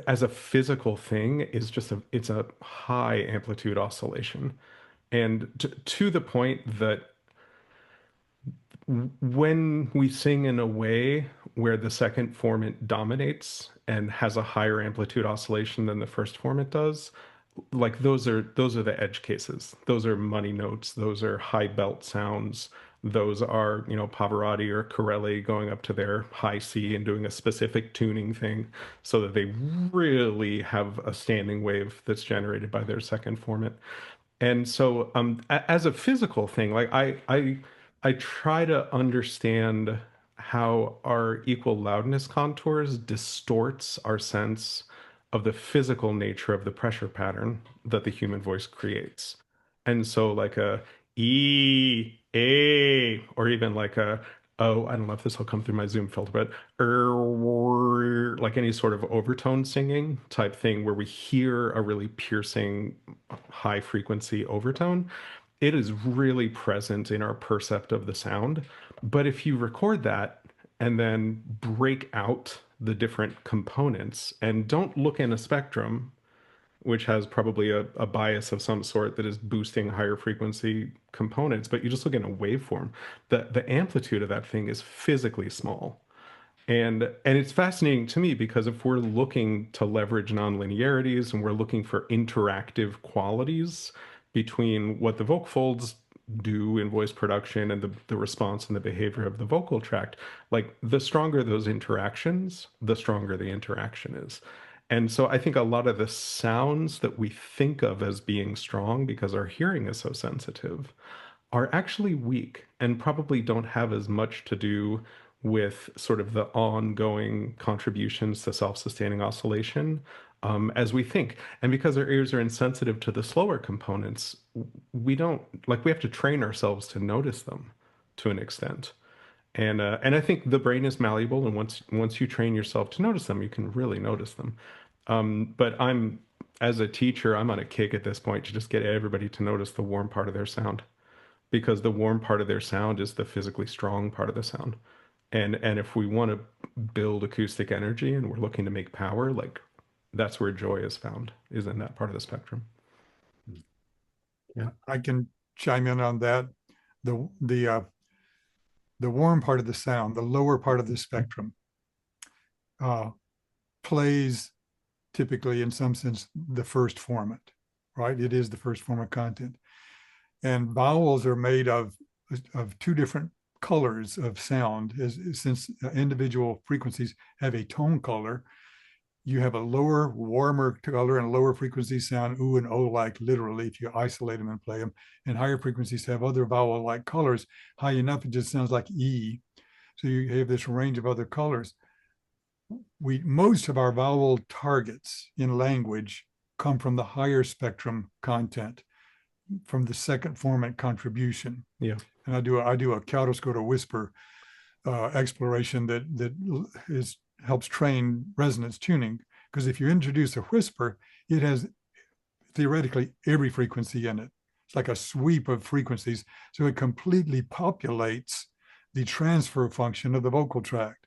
as a physical thing, is just it's a high amplitude oscillation. And to the point that when we sing in a way where the second formant dominates and has a higher amplitude oscillation than the first formant does, like those are the edge cases. Those are money notes. Those are high belt sounds. Those are, Pavarotti or Corelli going up to their high C and doing a specific tuning thing so that they really have a standing wave that's generated by their second formant. And so, as a physical thing, like I try to understand how our equal loudness contours distorts our sense of the physical nature of the pressure pattern that the human voice creates. And so like a E, A, or even like a, oh, I don't know if this will come through my Zoom filter, but like any sort of overtone singing type thing where we hear a really piercing high frequency overtone, it is really present in our percept of the sound. But if you record that and then break out the different components and don't look in a spectrum, which has probably a bias of some sort that is boosting higher frequency components, but you just look in a waveform, the amplitude of that thing is physically small. And it's fascinating to me because if we're looking to leverage nonlinearities and we're looking for interactive qualities between what the vocal folds do in voice production and the response and the behavior of the vocal tract, like the stronger those interactions, the stronger the interaction is. And so I think a lot of the sounds that we think of as being strong because our hearing is so sensitive are actually weak and probably don't have as much to do with sort of the ongoing contributions to self-sustaining oscillation as we think. And because our ears are insensitive to the slower components, we don't, like, we have to train ourselves to notice them to an extent. And I think the brain is malleable, and once you train yourself to notice them, you can really notice them. But as a teacher, I'm on a kick at this point to just get everybody to notice the warm part of their sound, because the warm part of their sound is the physically strong part of the sound. And if we want to build acoustic energy and we're looking to make power, like, that's where joy is found, is in that part of the spectrum. Yeah. I can chime in on that. The warm part of the sound, the lower part of the spectrum, plays typically, in some sense, the first formant, right? It is the first form of content. And vowels are made of two different colors of sound. Since individual frequencies have a tone color, you have a lower, warmer color and lower frequencies sound oo and o like, literally, if you isolate them and play them. And higher frequencies have other vowel-like colors. High enough, it just sounds like E. So you have this range of other colors. Most of our vowel targets in language come from the higher spectrum content, from the second formant contribution. Yeah. And I do a Kowtow whisper exploration that helps train resonance tuning, because if you introduce a whisper, it has theoretically every frequency in it. It's like a sweep of frequencies, so it completely populates the transfer function of the vocal tract.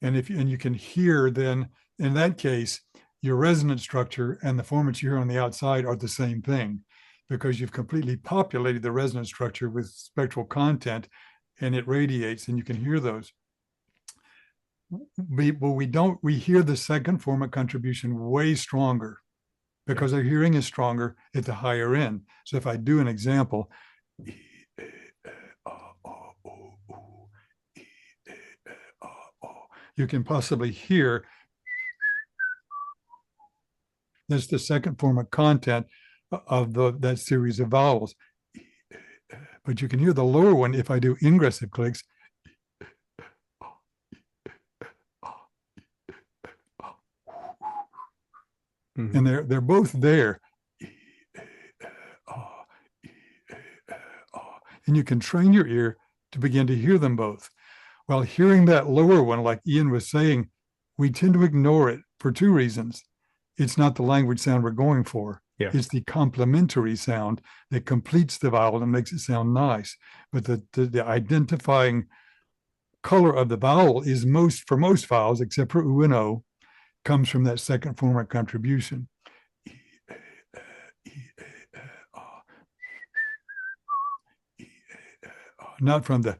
And you can hear, then in that case, your resonance structure and the formants you hear on the outside are the same thing, because you've completely populated the resonance structure with spectral content, and it radiates, and you can hear those. We hear the second formant contribution way stronger, because our hearing is stronger at the higher end. So if I do an example, you can possibly hear that's the second formant content of that series of vowels. But you can hear the lower one if I do ingressive clicks. Mm-hmm. And they're both there. And you can train your ear to begin to hear them both. While hearing that lower one, like Ian was saying, we tend to ignore it for two reasons. It's not the language sound we're going for. Yeah. It's the complementary sound that completes the vowel and makes it sound nice. But the identifying color of the vowel is for most vowels, except for oo and o, comes from that second formant contribution. Not from the.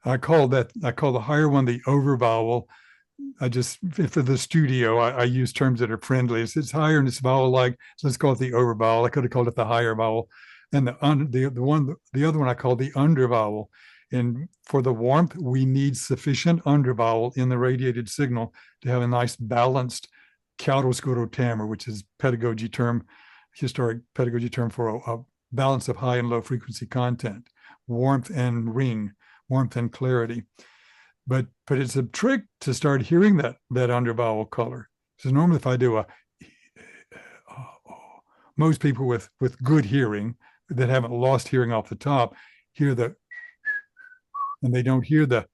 I call the higher one the over vowel. For the studio, I use terms that are friendly. It's higher and it's vowel-like, so let's call it the over vowel. I could have called it the higher vowel. And the other one I call the under vowel. And for the warmth, we need sufficient under vowel in the radiated signal to have a nice balanced Kowtow timbre, which is historic pedagogy term for a balance of high and low frequency content, warmth and ring, warmth and clarity. But it's a trick to start hearing that under vowel color. So normally if I do most people with good hearing that haven't lost hearing off the top hear and they don't hear the.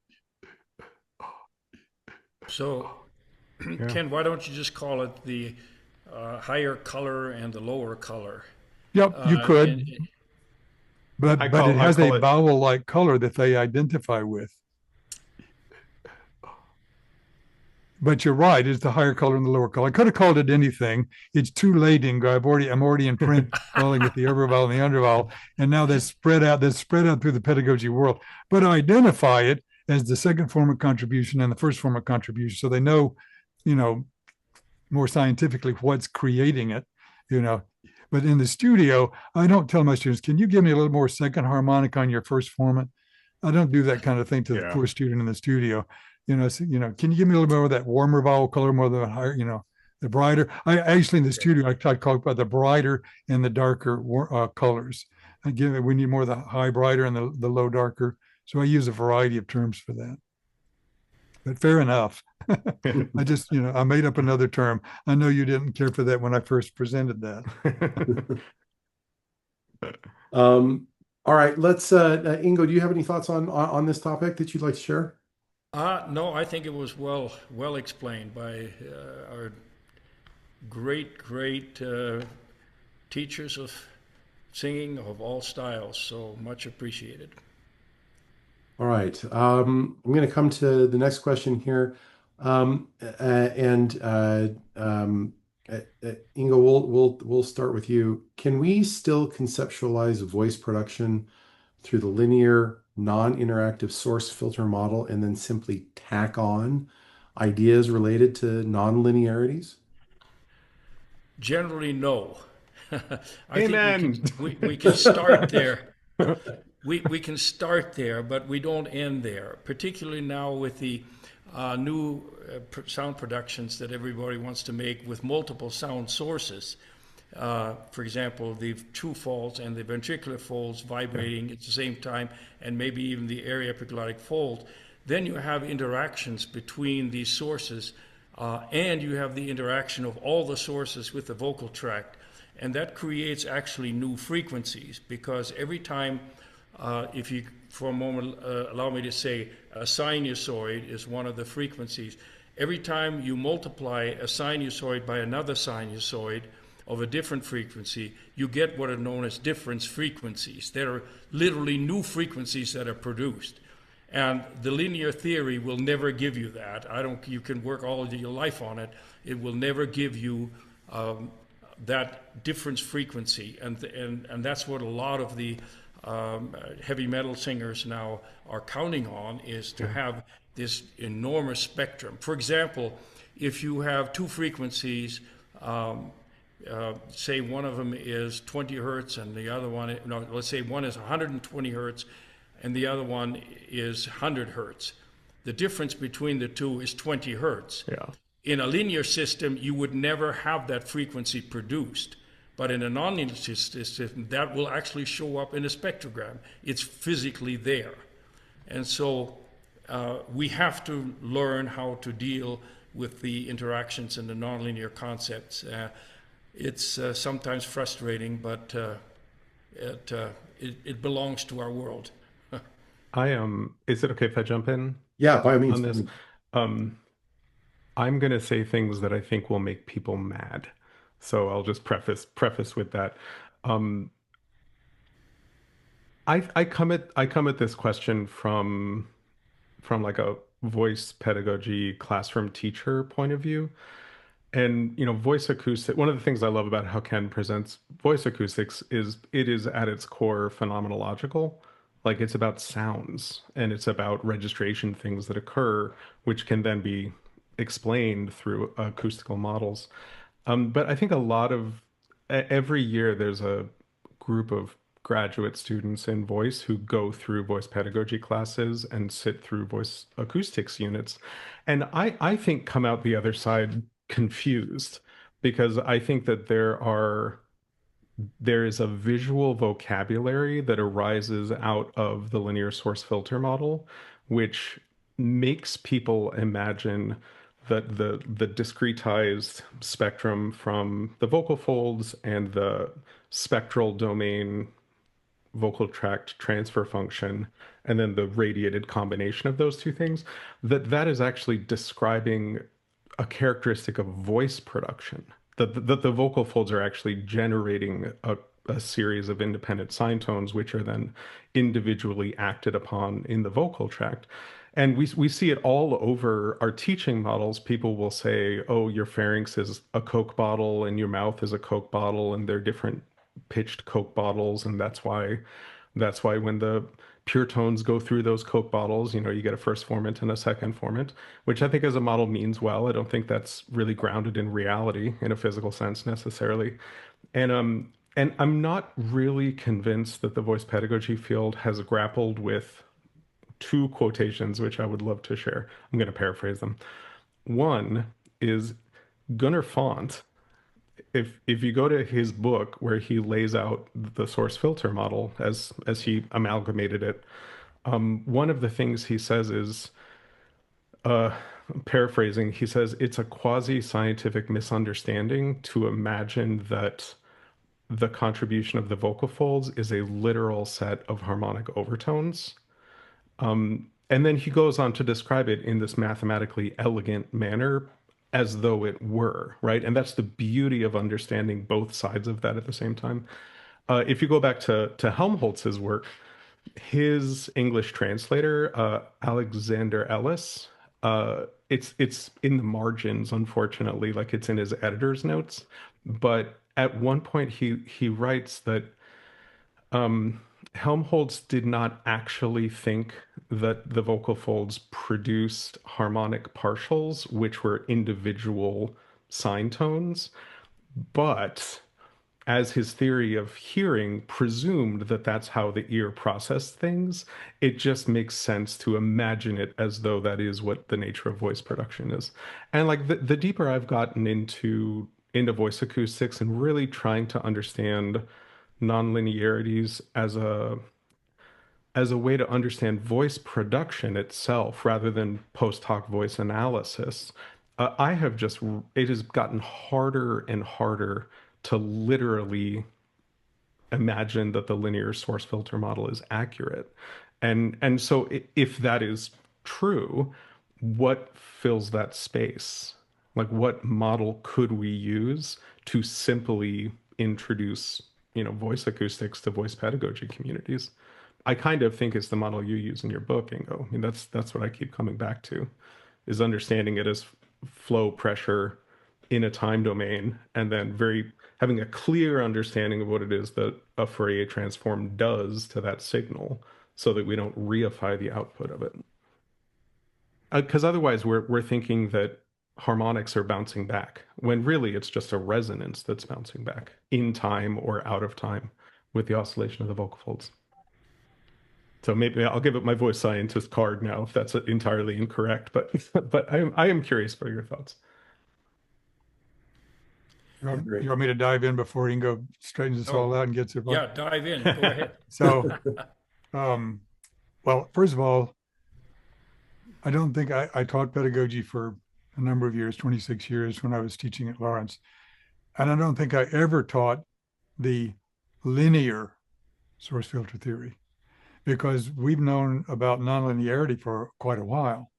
So, Yeah. Ken, why don't you just call it the higher color and the lower color? Yep, you could. But it has a vowel-like color that they identify with. But you're right, it's the higher color and the lower color. I could have called it anything. It's too late, Ingo. I'm already in print calling it the over vowel and the under vowel. And now that's spread out through the pedagogy world. But I identify it as the second form of contribution and the first form of contribution. So they know, you know, more scientifically what's creating it, you know. But in the studio, I don't tell my students, can you give me a little more second harmonic on your first formant? I don't do that kind of thing to the poor student in the studio. So, can you give me a little more of that warmer vowel color, more of the higher, the brighter? I actually in the studio, I talk about the brighter and the darker colors. We need more of the high brighter and the low darker. So I use a variety of terms for that. But fair enough. I just, I made up another term. I know you didn't care for that when I first presented that. All right, let's, Ingo, do you have any thoughts on this topic that you'd like to share? No, I think it was well explained by our great teachers of singing of all styles. So much appreciated. All right, I'm going to come to the next question here, Ingo, we'll start with you. Can we still conceptualize voice production through the linear, non-interactive source filter model and then simply tack on ideas related to non-linearities? Generally, no. Amen. think we can start there. We can start there, but we don't end there, particularly now with the new sound productions that everybody wants to make with multiple sound sources. For example, the true folds and the ventricular folds vibrating at the same time, and maybe even the area epiglottic fold. Then you have interactions between these sources, and you have the interaction of all the sources with the vocal tract. And that creates actually new frequencies, because every time, if you, for a moment, allow me to say, a sinusoid is one of the frequencies. Every time you multiply a sinusoid by another sinusoid of a different frequency, you get what are known as difference frequencies. There are literally new frequencies that are produced. And the linear theory will never give you that. You can work all of your life on it. It will never give you that difference frequency. And that's what a lot of the heavy metal singers now are counting on, is to have this enormous spectrum. For example, if you have two frequencies, say one of them is 20 hertz and the other one, let's say one is 120 hertz and the other one is 100 hertz. The difference between the two is 20 hertz. Yeah. In a linear system, you would never have that frequency produced. But in a non-linear system, that will actually show up in a spectrogram. It's physically there. And so we have to learn how to deal with the interactions and the nonlinear concepts. It's sometimes frustrating, but it belongs to our world. Is it okay if I jump in? Yeah, by all means. On this? I'm going to say things that I think will make people mad. So I'll just preface with that. I come at this question from like a voice pedagogy classroom teacher point of view. And, voice acoustic, one of the things I love about how Ken presents voice acoustics is it is at its core phenomenological. Like, it's about sounds and it's about registration things that occur, which can then be explained through acoustical models. But I think every year there's a group of graduate students in voice who go through voice pedagogy classes and sit through voice acoustics units. And I think come out the other side confused, because I think that there is a visual vocabulary that arises out of the linear source filter model, which makes people imagine that the discretized spectrum from the vocal folds and the spectral domain vocal tract transfer function, and then the radiated combination of those two things, that is actually describing a characteristic of voice production. That the vocal folds are actually generating a series of independent sine tones, which are then individually acted upon in the vocal tract. And we see it all over our teaching models. People will say, oh, your pharynx is a Coke bottle and your mouth is a Coke bottle, and they're different pitched Coke bottles, and that's why That's why when the pure tones go through those Coke bottles, you get a first formant and a second formant, which I think as a model means well. I don't think that's really grounded in reality in a physical sense necessarily. And I'm not really convinced that the voice pedagogy field has grappled with two quotations, which I would love to share. I'm going to paraphrase them. One is Gunnar Font. If you go to his book where he lays out the source filter model as he amalgamated it, one of the things he says is, uh, paraphrasing, he says it's a quasi-scientific misunderstanding to imagine that the contribution of the vocal folds is a literal set of harmonic overtones. And then he goes on to describe it in this mathematically elegant manner as though it were, right? And that's the beauty of understanding both sides of that at the same time. If you go back to Helmholtz's work, his English translator, Alexander Ellis, it's in the margins, unfortunately, like it's in his editor's notes. But at one point he writes that Helmholtz did not actually think that the vocal folds produced harmonic partials, which were individual sine tones, but as his theory of hearing presumed that that's how the ear processed things, it just makes sense to imagine it as though that is what the nature of voice production is. And like the deeper I've gotten into voice acoustics and really trying to understand nonlinearities as a way to understand voice production itself rather than post hoc voice analysis, it has gotten harder and harder to literally imagine that the linear source filter model is accurate. And so if that is true, what fills that space? Like what model could we use to simply introduce, voice acoustics to voice pedagogy communities? I kind of think it's the model you use in your book, Ingo. I mean, that's what I keep coming back to, is understanding it as flow pressure in a time domain, and then having a clear understanding of what it is that a Fourier transform does to that signal, so that we don't reify the output of it. Because otherwise, we're thinking that harmonics are bouncing back, when really it's just a resonance that's bouncing back in time or out of time with the oscillation of the vocal folds. So maybe I'll give it my voice scientist card now if that's entirely incorrect, but I am curious for your thoughts. You want me to dive in before Ingo straightens this all out and gets it right? Yeah, dive in. Go ahead. So, well, first of all, I don't think I taught pedagogy for a number of years, 26 years when I was teaching at Lawrence. And I don't think I ever taught the linear source filter theory, because we've known about nonlinearity for quite a while.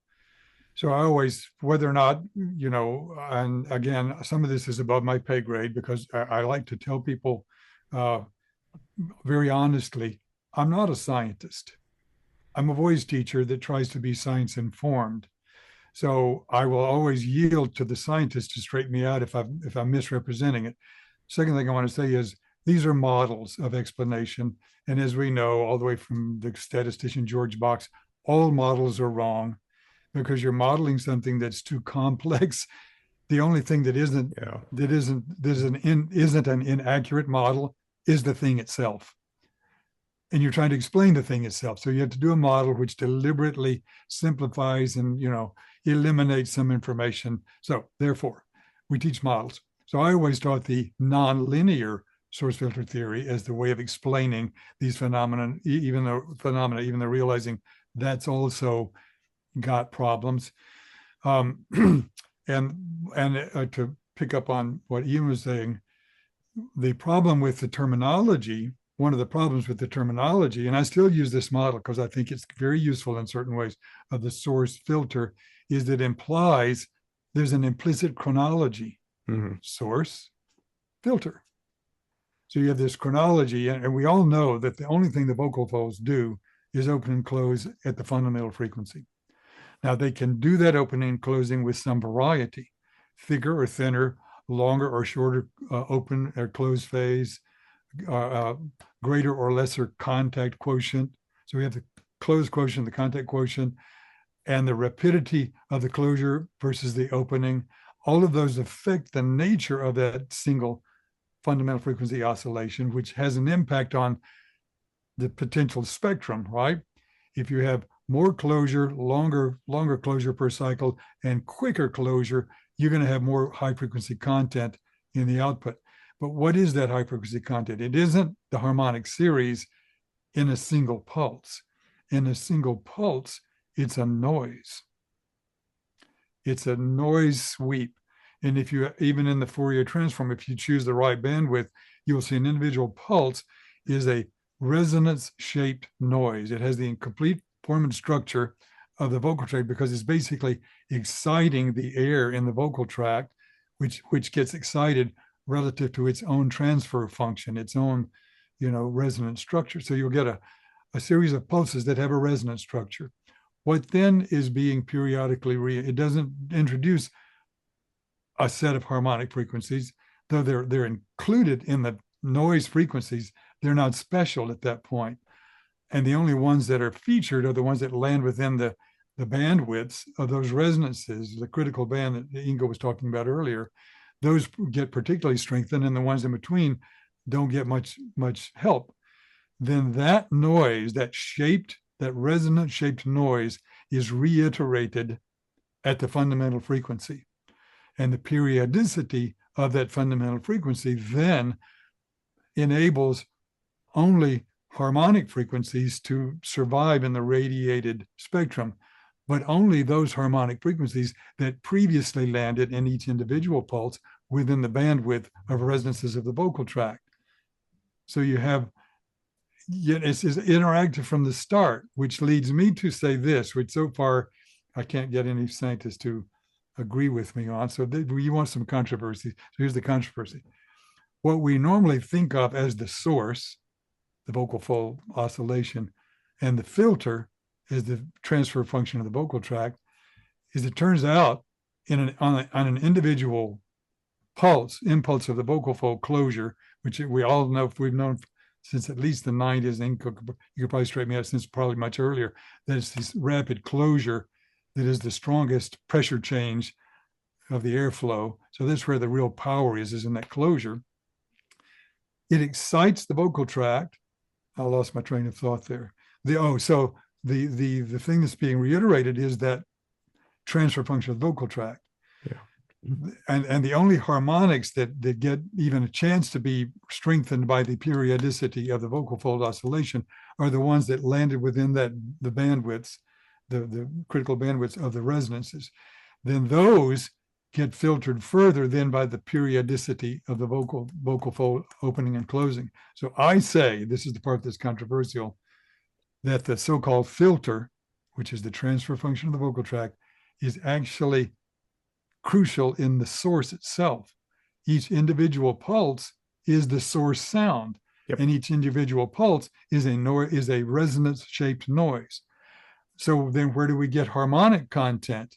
So I always, whether or not, and again, some of this is above my pay grade, because I like to tell people very honestly, I'm not a scientist. I'm a voice teacher that tries to be science informed. So I will always yield to the scientist to straighten me out if I'm misrepresenting it. Second thing I want to say is these are models of explanation. And as we know, all the way from the statistician George Box, all models are wrong, because you're modeling something that's too complex. The only thing that isn't an inaccurate model is the thing itself. And you're trying to explain the thing itself. So you have to do a model which deliberately simplifies and, eliminates some information. So therefore, we teach models. So I always taught the nonlinear source filter theory as the way of explaining these phenomena, even though realizing that's also got problems. And to pick up on what Ian was saying, the problem with the terminology, one of the problems with the terminology, and I still use this model because I think it's very useful in certain ways, of the source filter, is that it implies there's an implicit chronology. Mm-hmm. Source, filter. So you have this chronology, and we all know that the only thing the vocal folds do is open and close at the fundamental frequency. Now they can do that opening and closing with some variety, thicker or thinner, longer or shorter open or close phase, greater or lesser contact quotient. So we have the closed quotient, the contact quotient, and the rapidity of the closure versus the opening. All of those affect the nature of that single fundamental frequency oscillation, which has an impact on the potential spectrum, right? If you have more closure, longer closure per cycle, and quicker closure, you're going to have more high frequency content in the output. But what is that high frequency content? It isn't the harmonic series in a single pulse. In a single pulse, it's a noise. It's a noise sweep. And if you, even in the Fourier transform, if you choose the right bandwidth, you will see an individual pulse is a resonance-shaped noise. It has the complete form and structure of the vocal tract because it's basically exciting the air in the vocal tract, which gets excited relative to its own transfer function, its own, resonance structure. So you'll get a series of pulses that have a resonance structure. What then is being periodically it doesn't introduce a set of harmonic frequencies, though they're included in the noise frequencies. They're not special at that point. And the only ones that are featured are the ones that land within the bandwidths of those resonances, the critical band that Ingo was talking about earlier. Those get particularly strengthened, and the ones in between don't get much help. Then that noise, that resonance shaped noise, is reiterated at the fundamental frequency. And the periodicity of that fundamental frequency then enables only harmonic frequencies to survive in the radiated spectrum, but only those harmonic frequencies that previously landed in each individual pulse within the bandwidth of resonances of the vocal tract. So you have, it's interactive from the start, which leads me to say this, which so far I can't get any scientists to agree with me on. So you want some controversy. So here's the controversy. What we normally think of as the source, the vocal fold oscillation, and the filter is the transfer function of the vocal tract, is it turns out on an individual impulse of the vocal fold closure, which we all know, we've known since at least the 90s, and you could probably straighten me out since probably much earlier, that it's this rapid closure that is the strongest pressure change of the airflow. So that's where the real power is in that closure. It excites the vocal tract. I lost my train of thought there. So the thing that's being reiterated is that transfer function of the vocal tract. Yeah. And the only harmonics that get even a chance to be strengthened by the periodicity of the vocal fold oscillation are the ones that landed within the bandwidths, the critical bandwidths of the resonances. Then those get filtered further then by the periodicity of the vocal fold opening and closing. So I say, this is the part that's controversial, that the so-called filter, which is the transfer function of the vocal tract, is actually crucial in the source itself. Each individual pulse is the source sound, yep. And each individual pulse is a resonance-shaped noise. So then where do we get harmonic content?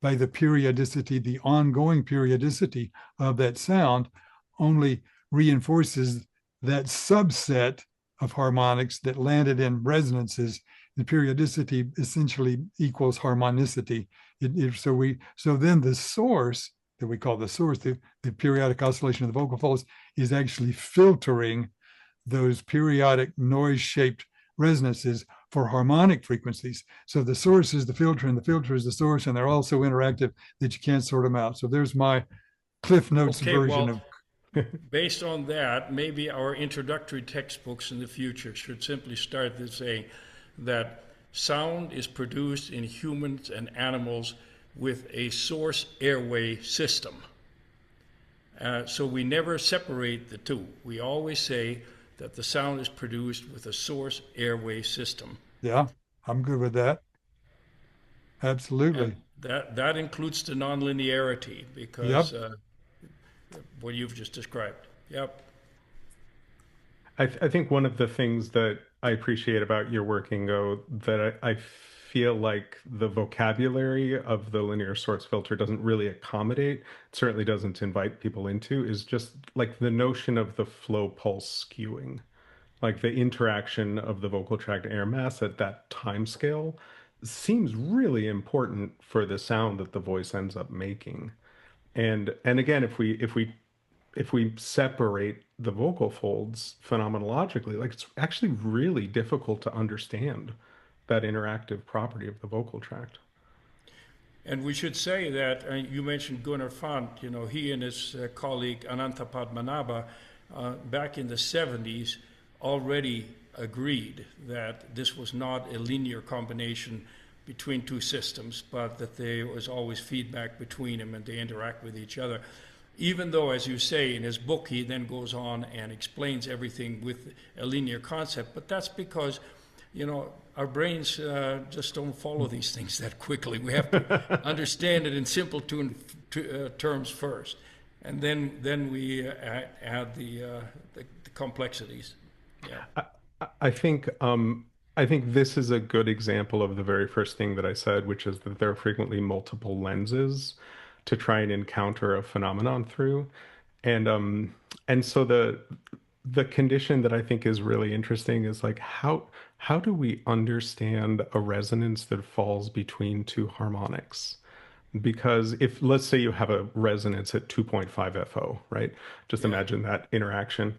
By the periodicity, the ongoing periodicity of that sound only reinforces that subset of harmonics that landed in resonances. The periodicity essentially equals harmonicity. So then the source that we call the source, the periodic oscillation of the vocal folds, is actually filtering those periodic noise-shaped resonances for harmonic frequencies. So the source is the filter and the filter is the source, and they're all so interactive that you can't sort them out. So there's my Cliff Notes version of. Based on that, maybe our introductory textbooks in the future should simply start to say that sound is produced in humans and animals with a source airway system. So we never separate the two. We always say that the sound is produced with a source airway system. Yeah, I'm good with that. Absolutely. And that includes the nonlinearity, because what you've just described. Yep. I think one of the things that I appreciate about your work, Ingo, that I feel like the vocabulary of the linear source filter doesn't really accommodate, certainly doesn't invite people into, is just like the notion of the flow pulse skewing, like the interaction of the vocal tract air mass at that time scale seems really important for the sound that the voice ends up making. And again, if we separate the vocal folds phenomenologically, like it's actually really difficult to understand that interactive property of the vocal tract. And we should say that you mentioned Gunnar Fant. He and his colleague Ananta Padmanabha back in the 70s already agreed that this was not a linear combination between two systems, but that there was always feedback between them and they interact with each other. Even though, as you say, in his book, he then goes on and explains everything with a linear concept, but that's because, our brains just don't follow these things that quickly. We have to understand it in simple terms first, and then we add the complexities. Yeah. I think this is a good example of the very first thing that I said, which is that there are frequently multiple lenses to try and encounter a phenomenon through. And so the condition that I think is really interesting is like how do we understand a resonance that falls between two harmonics? Because if, let's say you have a resonance at 2.5 FO, right? Just imagine that interaction.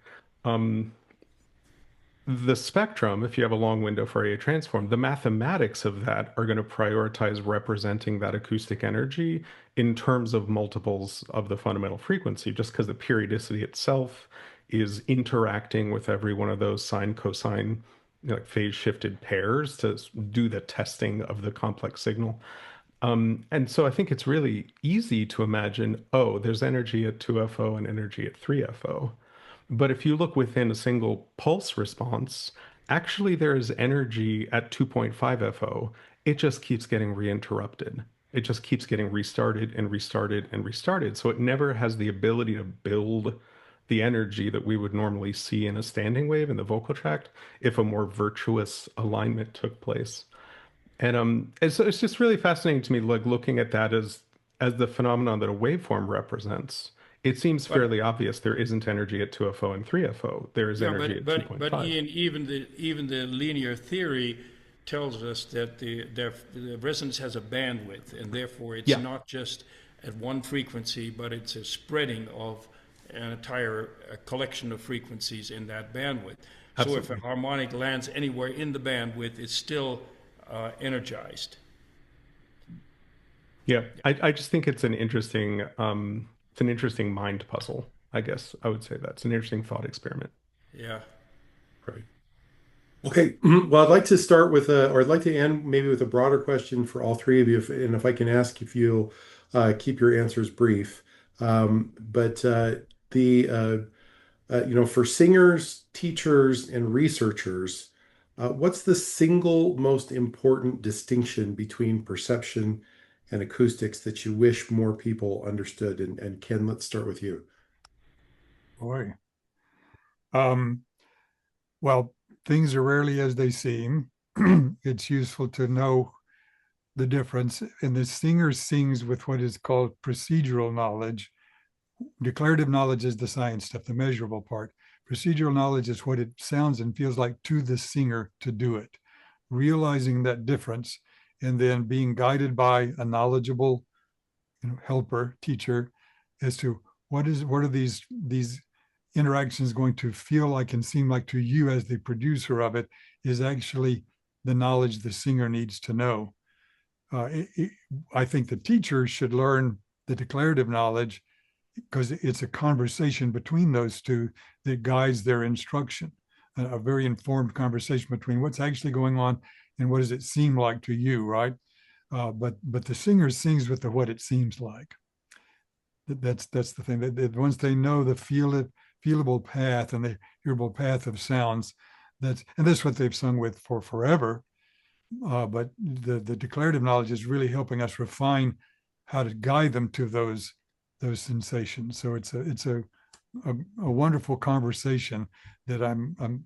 The spectrum, if you have a long window Fourier transform, the mathematics of that are going to prioritize representing that acoustic energy in terms of multiples of the fundamental frequency, just because the periodicity itself is interacting with every one of those sine, cosine, like phase shifted pairs to do the testing of the complex signal. And so I think it's really easy to imagine, oh, there's energy at 2FO and energy at 3FO. But if you look within a single pulse response, actually there is energy at 2.5 FO. It just keeps getting reinterrupted. It just keeps getting restarted and restarted and restarted. So it never has the ability to build the energy that we would normally see in a standing wave in the vocal tract if a more virtuous alignment took place. And so it's just really fascinating to me, like looking at that as the phenomenon that a waveform represents. It seems fairly obvious there isn't energy at 2FO and 3FO. There is energy at 2.5. But Ian, even the linear theory tells us that the resonance has a bandwidth, and therefore it's not just at one frequency, but it's a spreading of an entire collection of frequencies in that bandwidth. Absolutely. So if a harmonic lands anywhere in the bandwidth, it's still energized. Yeah, I just think it's an interesting mind puzzle. I guess I would say that's an interesting thought experiment. Yeah. Right. Okay. Well, I'd like to start with or I'd like to end maybe with a broader question for all three of you, and if I can ask if you'll keep your answers brief. For singers, teachers, and researchers, what's the single most important distinction between perception and acoustics that you wish more people understood? And Ken, let's start with you. Boy. Well, things are rarely as they seem. It's useful to know the difference. And the singer sings with what is called procedural knowledge. Declarative knowledge is the science stuff, the measurable part. Procedural knowledge is what it sounds and feels like to the singer to do it. Realizing that difference and then being guided by a knowledgeable helper, teacher, as to what are these interactions going to feel like and seem like to you as the producer of it, is actually the knowledge the singer needs to know. I think the teacher should learn the declarative knowledge because it's a conversation between those two that guides their instruction, a very informed conversation between what's actually going on and what does it seem like to you, right? But the singer sings with the what it seems like. That's the thing. That once they know the feelable path and the hearable path of sounds, that's what they've sung with for forever. But the declarative knowledge is really helping us refine how to guide them to those sensations. So it's a wonderful conversation that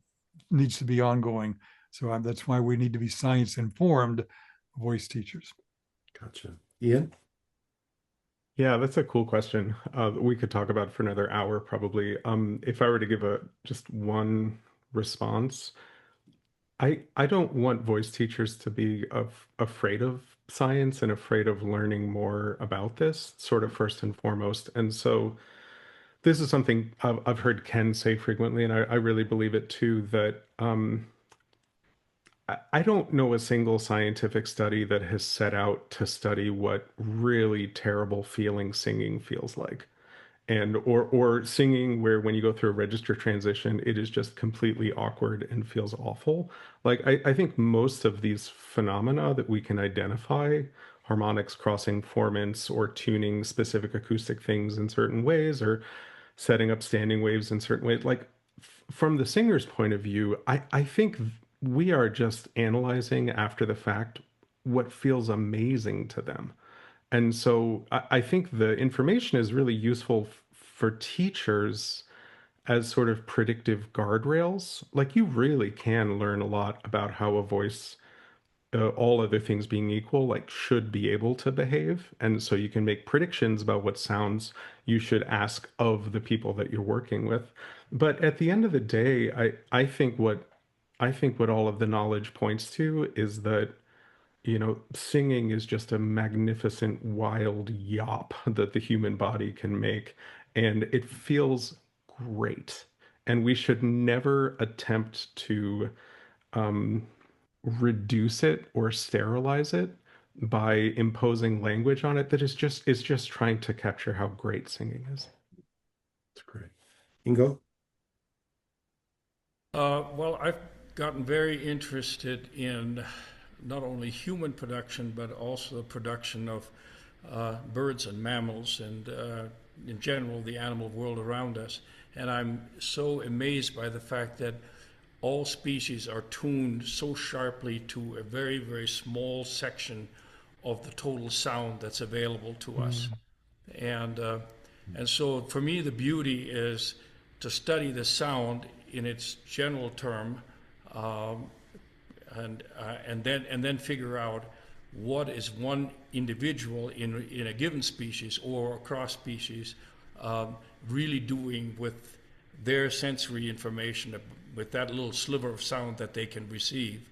needs to be ongoing. So that's why we need to be science informed, voice teachers. Gotcha. Ian? Yeah, that's a cool question. We could talk about for another hour probably. If I were to give just one response, I don't want voice teachers to be afraid of science and afraid of learning more about this, sort of first and foremost. And so this is something I've heard Ken say frequently, and I really believe it too, that I don't know a single scientific study that has set out to study what really terrible feeling singing feels like. And or singing where when you go through a register transition, it is just completely awkward and feels awful. Like I think most of these phenomena that we can identify, harmonics crossing formants or tuning specific acoustic things in certain ways or setting up standing waves in certain ways, like from the singer's point of view, I think we are just analyzing after the fact what feels amazing to them. And so I think the information is really useful for teachers as sort of predictive guardrails. Like you really can learn a lot about how a voice, all other things being equal, like should be able to behave. And so you can make predictions about what sounds you should ask of the people that you're working with. But at the end of the day, I think what all of the knowledge points to is that singing is just a magnificent, wild yop that the human body can make, and it feels great. And we should never attempt to reduce it or sterilize it by imposing language on it that is just trying to capture how great singing is. That's great. Ingo? Well, I've gotten very interested in not only human production, but also the production of birds and mammals and in general the animal world around us. And I'm so amazed by the fact that all species are tuned so sharply to a very, very small section of the total sound that's available to us. And so for me, the beauty is to study the sound in its general term, and then figure out what is one individual in a given species or across species really doing with their sensory information, with that little sliver of sound that they can receive.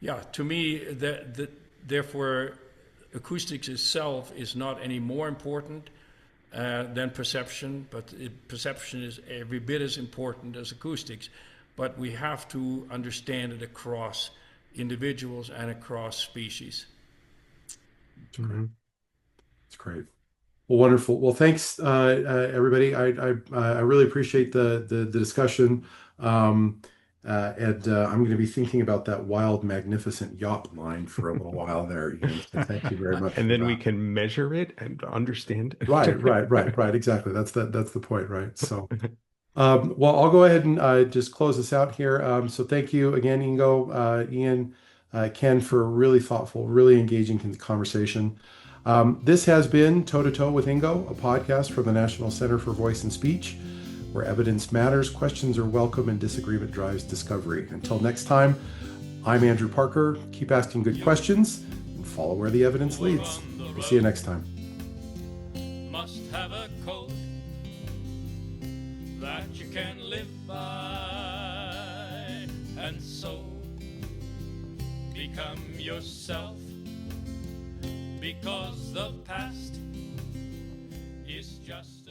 Yeah, to me, therefore, acoustics itself is not any more important than perception, but perception is every bit as important as acoustics. But we have to understand it across individuals and across species. Mm-hmm. That's great. Well, wonderful. Well, thanks, everybody. I really appreciate the discussion. And I'm going to be thinking about that wild, magnificent yop line for a little while there. Ian. So thank you very much. And then we that. can measure it and understand it. Right. Exactly. That's the point, right? So, well, I'll go ahead and just close this out here. So thank you again, Ingo, Ian, Ken, for a really thoughtful, really engaging conversation. This has been Toe to Toe with Ingo, a podcast from the National Center for Voice and Speech, where evidence matters, questions are welcome, and disagreement drives discovery. Until next time, I'm Andrew Parker. Keep asking good questions and follow where the evidence leads. We'll see you next time. Must have a code that you can live by, and so become yourself, because the past is just